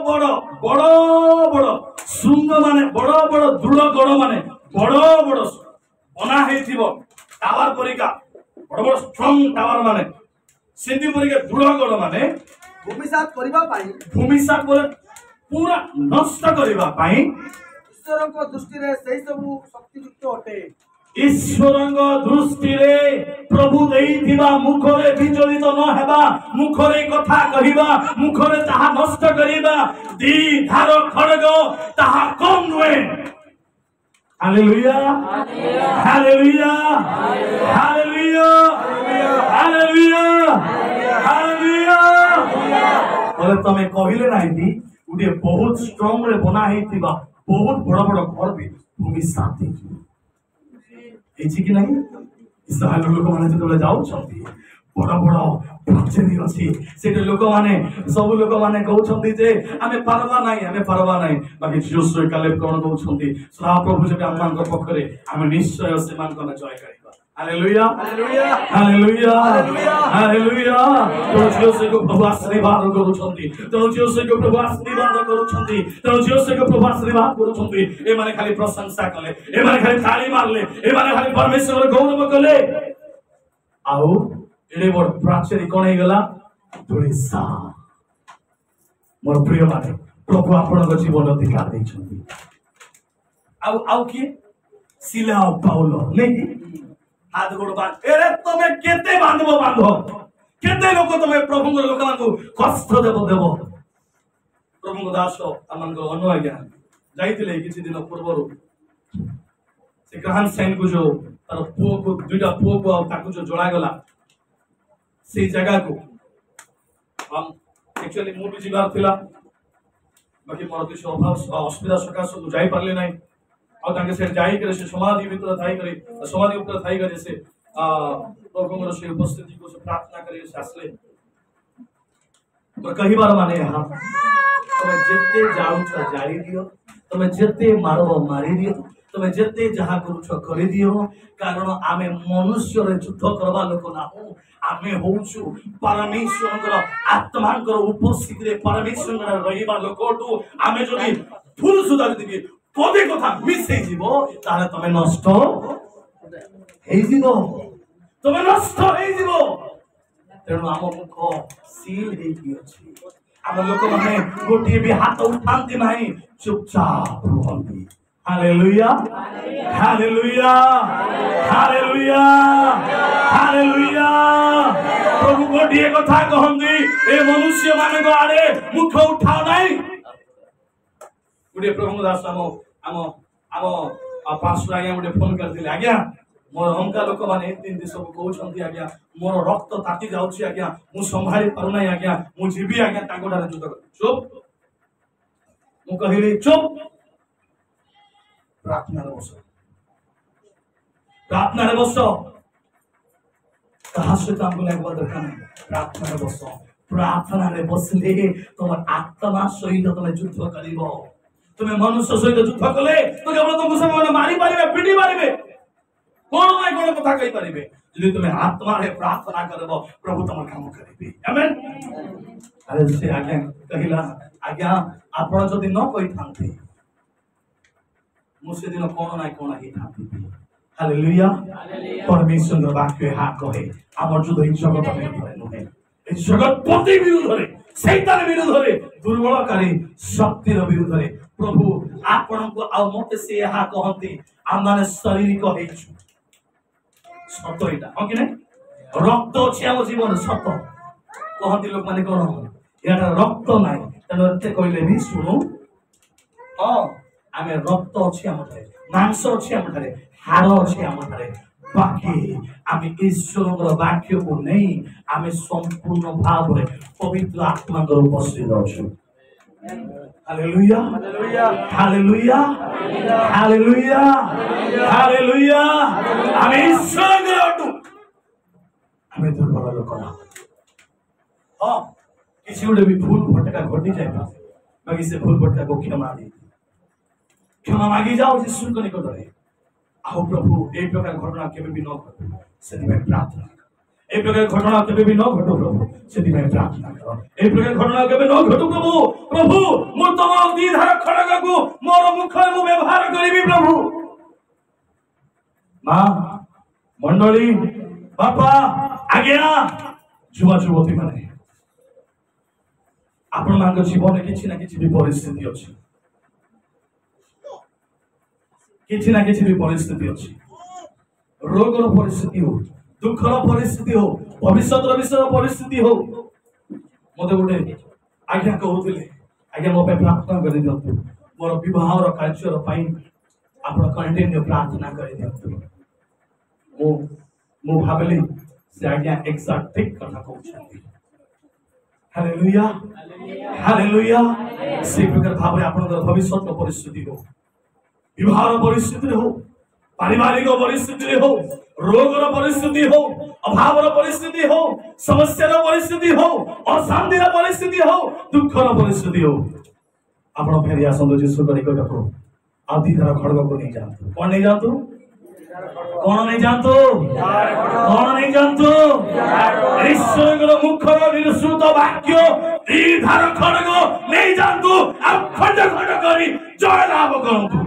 बड़ बड़ बड़ शृंग माने बड़ बड़ दृढ़ गड़ माने बड़ बड़ बना हेथिबो टावर परिका बड़ बड़ स्ट्रांग टावर माने सिंधी परिका दृढ़ गड़ माने भूमिसात करबा पाई भूमिसात बोले पूरा नष्ट करिबा पाई ईश्वरक दृष्टि रे सेही सब शक्ति युक्त होते ईश्वरंग दृष्टि रे प्रभु देइथिबा मुखरे विचलित न हेबा मुखरे कथा कहिबा मुखरे ताहा नष्ट करिबा दी धार खड़ग ताहा कम नुहे hallelujah hallelujah hallelujah hallelujah hallelujah बोले तमे कहिले नाही उडे बहुत स्ट्रांग रे बना हेतिबा बहुत बड़ा बड़ा घर भी भूमि साथी एछि कि नहीं इस्राएल लोक माने जतबे जाउ छथि बड़ा बड़ा प्राचीन अछि सेटे लोक माने सब लोक माने कहउ छथि जे आमे परवा नाही बाकी जोशुआ कालेब कोन कहउ छथि सदा प्रभु जे आमान को पखरे आमे निश्चय से मान को जय करिबा हालेलुया हालेलुया हालेलुया हालेलुया तो जोशुआ को प्रभु आशीर्वाद करू छथि तो जोशुआ को प्रभु आशीर्वाद करू छथि तो जोशुआ को प्रभु आशीर्वाद करू छथि ए माने खाली प्रशंसा कले ए माने खाली ताली मारले ए माने खाली परमेश्वर गौरव कले आउ एडे बड़ प्राचीन कोन हे गला धुलिसा मोर प्रिय माने प्रभु आपन जीवन अधिकार दै छथि आउ की सिला पाउलो नहीं हाथ गोड़ बांध एरे तमे केते बांधबो केते लोक तमे प्रभु लोक मानकु कष्ट देबो प्रभु दास अमन को अनु आज्ञा जाइतिले किछि दिन पूर्वरु से ग्रहण सैन को जो तार पुओ को दुटा पुओ को ताकु जो जोड़ा गला से जगह को हम एक्चुअली मु भी जिबार थिला बाकी मोर किछ अभाव असुविधा सकाश जाई पारले नाही और ताके से जाई करे से समाधि भीतर थाई करे समाधि ऊपर थाई करे से प्रभुर से उपस्थिति को से प्रार्थना करे से आसले तो कई बार माने हां तमे जेते जाऊ छ जाई दियो तमे जेते मारबो मारी दियो तमे जेते जहा करू छ करि दियो कारण आमे मनुष्य रे युद्ध करबा लोक ना हो आमे होउछु परमेश्वरकर आत्माकर उपस्थिति रे परमेश्वर रहिबा लोकटू आमे जदी फुल सुधार दिबी पदे कथा मिस हे जीवो ताले तमे नष्ट हे जीवो तमे नष्ट हे जीवो तेणु आम मुख सील हे कि अछि आम लोक माने गोटी भी हाथ उठांती नाही चुपचाप रहंती हालेलुया हालेलुया हालेलुया हालेलुया प्रभु गोटी कथा कहंती ए मनुष्य माने को आरे मुख उठाओ नाही गुडे प्रभु दास आम पास्टर आज्ञा गुडे फोन करथिले आज्ञा मोर हमका लोक माने तीन दिन सब कहउ छंती आज्ञा मोर रक्त ताती जाउछि आज्ञा मु संभाली पारु नाही आज्ञा मु जीवी आज्ञा ताको ठारे जुत चुप मु कहिली चुप प्रार्थना रे बस कहा से हमको लगवा दरकार नहीं प्रार्थना रे बस प्रार्थना रे बसले तुम आत्मा सहित तुम युद्ध करिवो तुम मनुष्य सहित युद्ध कले तो केवल तुमको सब मारी पारिबे पिटी पारिबे कोन नै कोन कथा कहि पारिबे यदि तुम आत्मा रे प्रार्थना करबो प्रभु तुम काम करिबे आमेन अरे से आज्ञा कहिला आज्ञा आपण जदि न कहि थांती मुसे दिन कोन नै कोन हि थांती हालेलुया परमेश्वर वाक्य हा कहे आमर युद्ध इ जगत में नहे इ जगत पति विरुद्धरे शैतान विरुद्धरे दुर्बलकारी शक्तिर विरुद्धरे प्रभु आपण को आ मते से हा कहंती आ माने शारीरिक हेछु सत एटा हो कि नै रक्त अछि हम जीवन सत कहंती लोक माने कोन यार रक्त नै तनते कहले भी सुनो हां आमे रक्त अछि हमरे मांस अछि हमरे हाड़ अछि हमरे बाकी आमे ईश्वरर वाक्य को नै आमे संपूर्ण भाव रे पवित्र आत्मा को उपस्थित अछि हालेलुया हालेलुया हालेलुया हालेलुया आमे ईश्वरर अटु आमे दुर्बल लोक ना हां किसी उडे भी भूल भटका घटी जाय बाकी से भूल भटका को क्षमा मागी जाओ यीशु को निकट रे आओ प्रभु ए प्रकार घटना केबे भी न घटो सेति में प्रार्थना कर ए प्रकार घटना केबे भी न घटो प्रभु सेति में प्रार्थना कर ए प्रकार घटना केबे न घटो प्रभु प्रभु मोर तम दी धार खड़ग को मोर मुख मु व्यवहार करिबी प्रभु मां मंडली बापा आज्ञा जुवा जुवती माने आपण मांग जीवन किछि ना किछि भी परिस्थिति अछि किछि ना किछि भी परिस्थिति अछि रोगर परिस्थिति हो दुखर परिस्थिति हो भविष्यतर विषय परिस्थिति हो मते गोटे आज्ञा कहउथिले आज्ञा मो पे प्रार्थना करि दियंतु मोर विवाह रो कार्य रो पई आपण कंटिन्यू प्रार्थना करि दियंतु मो भाबली से आज्ञा एक्साक्ट ठीक कथा कहउछथि हालेलुया हालेलुया से प्रकार भाबरे आपण भविष्यत परिस्थिति हो विवाह परिस्थिति हो पारिवारिक परिस्थिति हो रोगर परिस्थिति हो अभाव परिस्थिति हो समस्या परिस्थिति हो अशांति परिस्थिति हो दुखर परिस्थिति हो आपण फेरी आसंदो यीशु को निकट को आदि तरह खड़ग को नहीं जानतो कौन नहीं जानतो कौन नहीं जानतो कौन नहीं जानतो ईश्वर मुखर निरुत वाक्य ई धार खड़ग नहीं जानतो आ खंड खंड करी जय लाभ करंतु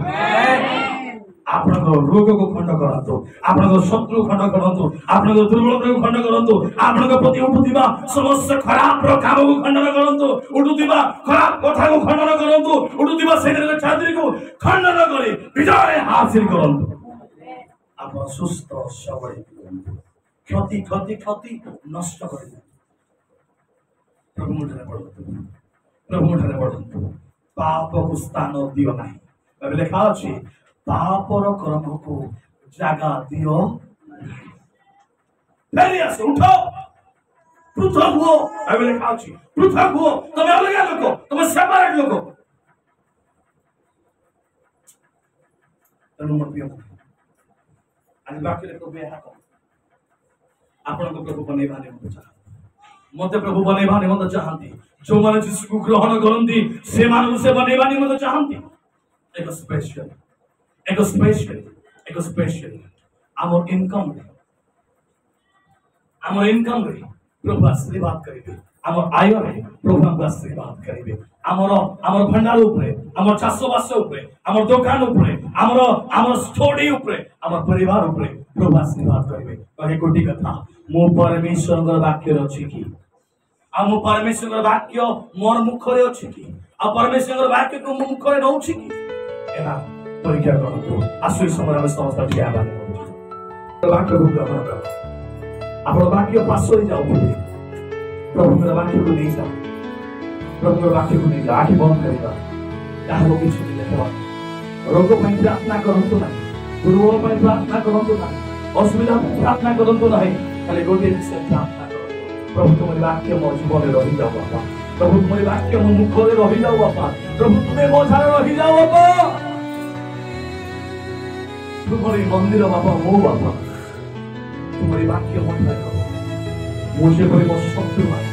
आपण रोग को खंड करंतु आपण शत्रु खंड करंतु आपण दुर्बलता को खंड करंतु आपण प्रति उठुदिबा समस्त खराब रो काम को खंडन करंतु उठुदिबा खराब कथा को खंडन करंतु उठुदिबा शरीर छात्री को खंडन करी विजय हासिल करंतु आपण सुस्त सबल क्षति क्षति क्षति नष्ट कर प्रभु मुठरे पड़तु पाप को स्थान दियो नहीं बाइबल लिखा अछि पापर कर्म को जगह दियो फेरी आसे उठो पृथक हो बाइबल लिखा अछि पृथक हो तमे अलग लोक तमे सेपरेट लोक तनु मत पियो आज बाकी रे प्रभु यहाँ आपण को प्रभु बनेबा ने मते प्रभु बनेबा ने मते चाहंती जो माने यीशु को ग्रहण करंती से मानु से बनेबा ने मते चाहंती एक स्पेशल आमर इनकम रे प्रभु आशीर्वाद करिवे आमर आय रे प्रभु हमको आशीर्वाद करिवे आमर भंडार ऊपर आमर चाषबास ऊपर आमर दुकान ऊपर आमर स्टोरी ऊपर आमर परिवार ऊपर प्रभु आशीर्वाद करिवे कहे कोटी कथा मो परमेश्वर वाक्य अछि कि आ मो परमेश्वर वाक्य मोर मुख रे अछि कि आ परमेश्वर वाक्य को मो मुख रे नउछि कि एना परीक्षा करतो आसु समय हम समस्त ठिया बात वाक्य को ग्रहण कर आपण वाक्य पासोई जाऊ प्रभु मेरा वाक्य को नहीं जाओ प्रभु मेरा वाक्य को नहीं जाओ आखि बंद करेगा जहाँ लोग कुछ नहीं लेते रोग पर प्रार्थना करंतु नहीं दुर्बल पर प्रार्थना करंतु नहीं असुविधा पर प्रार्थना करंतु नहीं खाली गोटे विषय प्रार्थना करो प्रभु तुम्हारे वाक्य मो जीवन में रही जाओ बापा प्रभु तुम्हारे वाक्य मो मुख में रही जाओ बापा प्रभु तुम्हें मो ठारे रही जाओ बापा तुम्हारे मंदिर बापा मो बापा तुम्हारे वाक्य मो ठारे मुझे कोई मो शत्रु माने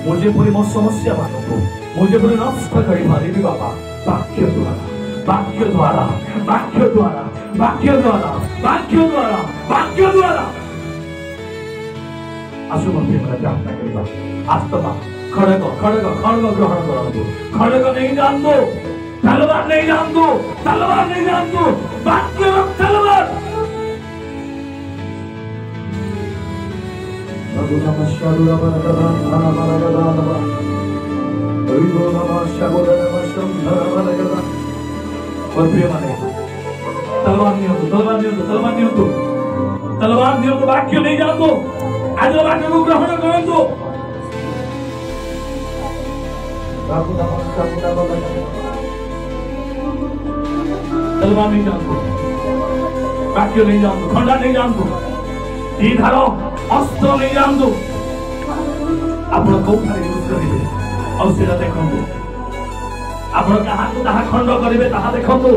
मुझे पूरी मो समस्या मानू मुझे पूरी नष्ट कर पारिबी बाबा वाक्य द्वारा वाक्य द्वारा वाक्य द्वारा वाक्य द्वारा वाक्य द्वारा वाक्य द्वारा आसु मंदिर में प्रार्थना करबा आत्मा खड़ग खड़ग खड़ग ग्रहण करंतु खड़ग नहीं जान दो तलवार नहीं जान दो तलवार नहीं जान दो वाक्य तलवार तलवार वाक्य नहीं जान दो आज वाक्य को ग्रहण करंतु तलवार नहीं जान दो वाक्य नहीं जान दो खंडा नहीं जान दो धारो अस्त्र नहीं जान दो आपण कोठारे यूज करिवे और सेटा देखंतु आपण कहा को ताहा खंड करिवे ताहा देखंतु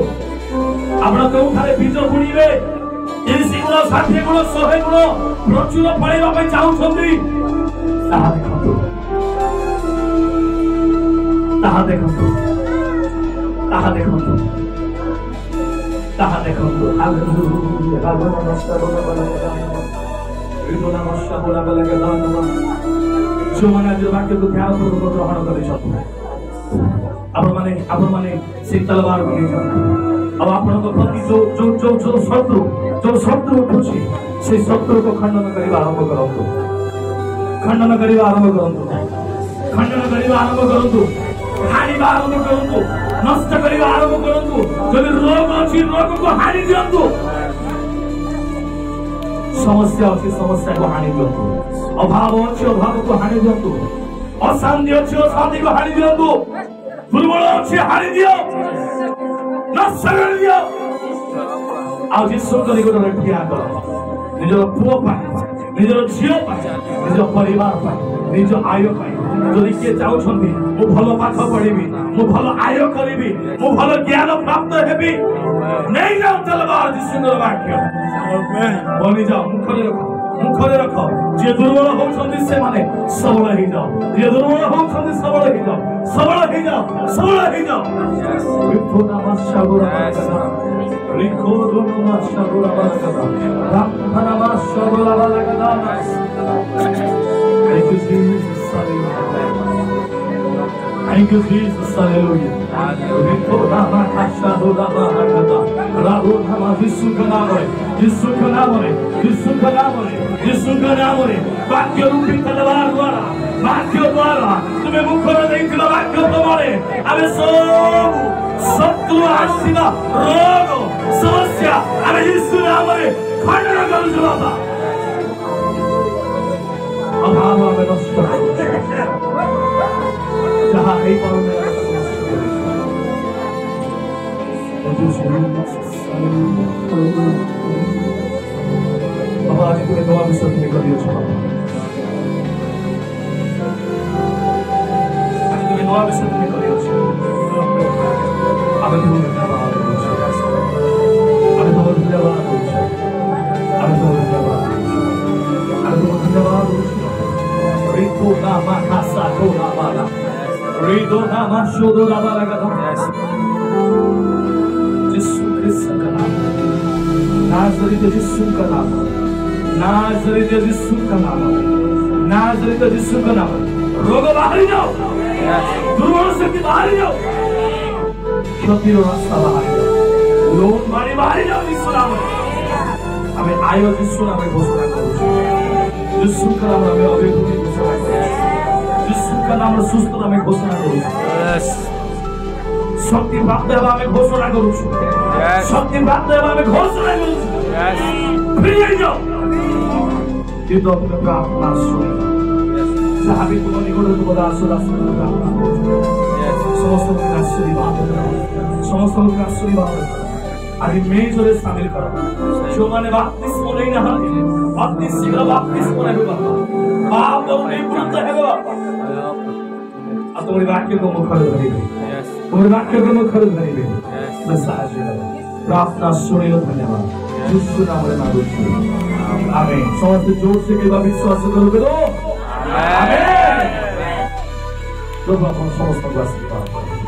आपण कोठारे बीज बुणीवे 30 गुण 60 गुण 100 गुण प्रचुर फळेबा पई चाहुछंती ताहा देखंतु ताहा देखंतु ताहा देखंतु ताहा देखंतु हालेलुया जो माने जो वाक्य को ध्यान पूर्वक ग्रहण करे आपण माने से तलवार को लेकर अब आपण को प्रति जो जो जो जो शत्रु उठुछि से शत्रु को खंडन करिबा आरंभ करंतु खंडन करिबा आरंभ करंतु खंडन करिबा आरंभ करंतु हानिबा आरंभ करंतु नष्ट करिबा आरंभ करंतु जदि रोग अछि रोग को हानि दियंतु समस्या अच्छी समस्या को हानि दियंतु अभाव अच्छी अभाव को हानि दियंतु अशांति अच्छी अशांति को हानि दियंतु दुर्बल अच्छी हानि दियो नष्ट कर दियो आज यीशु को निकट ठिया कर निजर पुओ पाए निजर झियो पाए निजर परिवार पाए निज आय पाए जदि के चाहुछंती मु भलो पाठ पढिबी मु भलो आय करिबी मु भलो ज्ञान प्राप्त हेबी नहीं जाओ तलवार सुंदर वाक्य बोली जाओ मुखरे रख जे दुर्बल होछंती से माने सबल हे जाओ जे दुर्बल होछंती सबल हे जाओ सबल हे जाओ सबल हे जाओ विठो नमस्कार रिखो नमस्कार राम नमस्कार Thank you, Jesus. Hallelujah. वाक्य रूपी तलवार द्वारा वाक्य द्वारा तुम्हें मुखर देखिला वाक्य प्रमाणे आमे सब शत्रु आसीबा रोग समस्या आमे यीशु नामरे खंडन करू बाबा अभाव आमे नष्ट जहाँ नहीं पाऊंगा बाबा आज तुम्हें दुआ विश्व में कर दिया आज तुम्हें दुआ विश्व में कर दिया अब तुम्हें धन्यवाद अब तुम्हें धन्यवाद अब तुम्हें धन्यवाद अब तुम्हें धन्यवाद रितो नामा खासा को नामा रितो नामा शोधो नामा लगा यीशु क्रिस्त का नाम नाज़रेत यीशु का नाम नाज़रेत यीशु का नाम नाज़रेत यीशु का नाम रोग बाहर जाओ दुर्बल शक्ति बाहर जाओ क्षति रास्ता बाहर जाओ लोन मारी बाहर जाओ यीशु नाम हमें आयो यीशु नाम घोषणा करो यीशु का नाम हमें अभिवृद्धि घोषणा करो यीशु का नाम सुस्थता में घोषणा करो शक्ति प्राप्त हेबा में घोषणा करू शक्ति प्राप्त हेबा में घोषणा करू फ्री हो जाओ ये तो अपने प्रार्थना सुन जहाँ भी तुम निकट तुम दास दास प्रार्थना समस्त लोग आशीर्वाद समस्त लोग आशीर्वाद आज मेजरे शामिल करो जो माने बपतिस्म नहीं ना अति शीघ्र बपतिस्म नहीं होगा पाप और निवृत्त होगा अब तुम्हारे वाक्य को मुखर धरिबे तुम्हारे वाक्य को मुखर धरिबे मसाज प्रार्थना सुनियो धन्यवाद यीशु नाम में मांगू आमीन समस्त जोर से केवल विश्वास करो आमीन प्रभु आपण समस्त को आशीर्वाद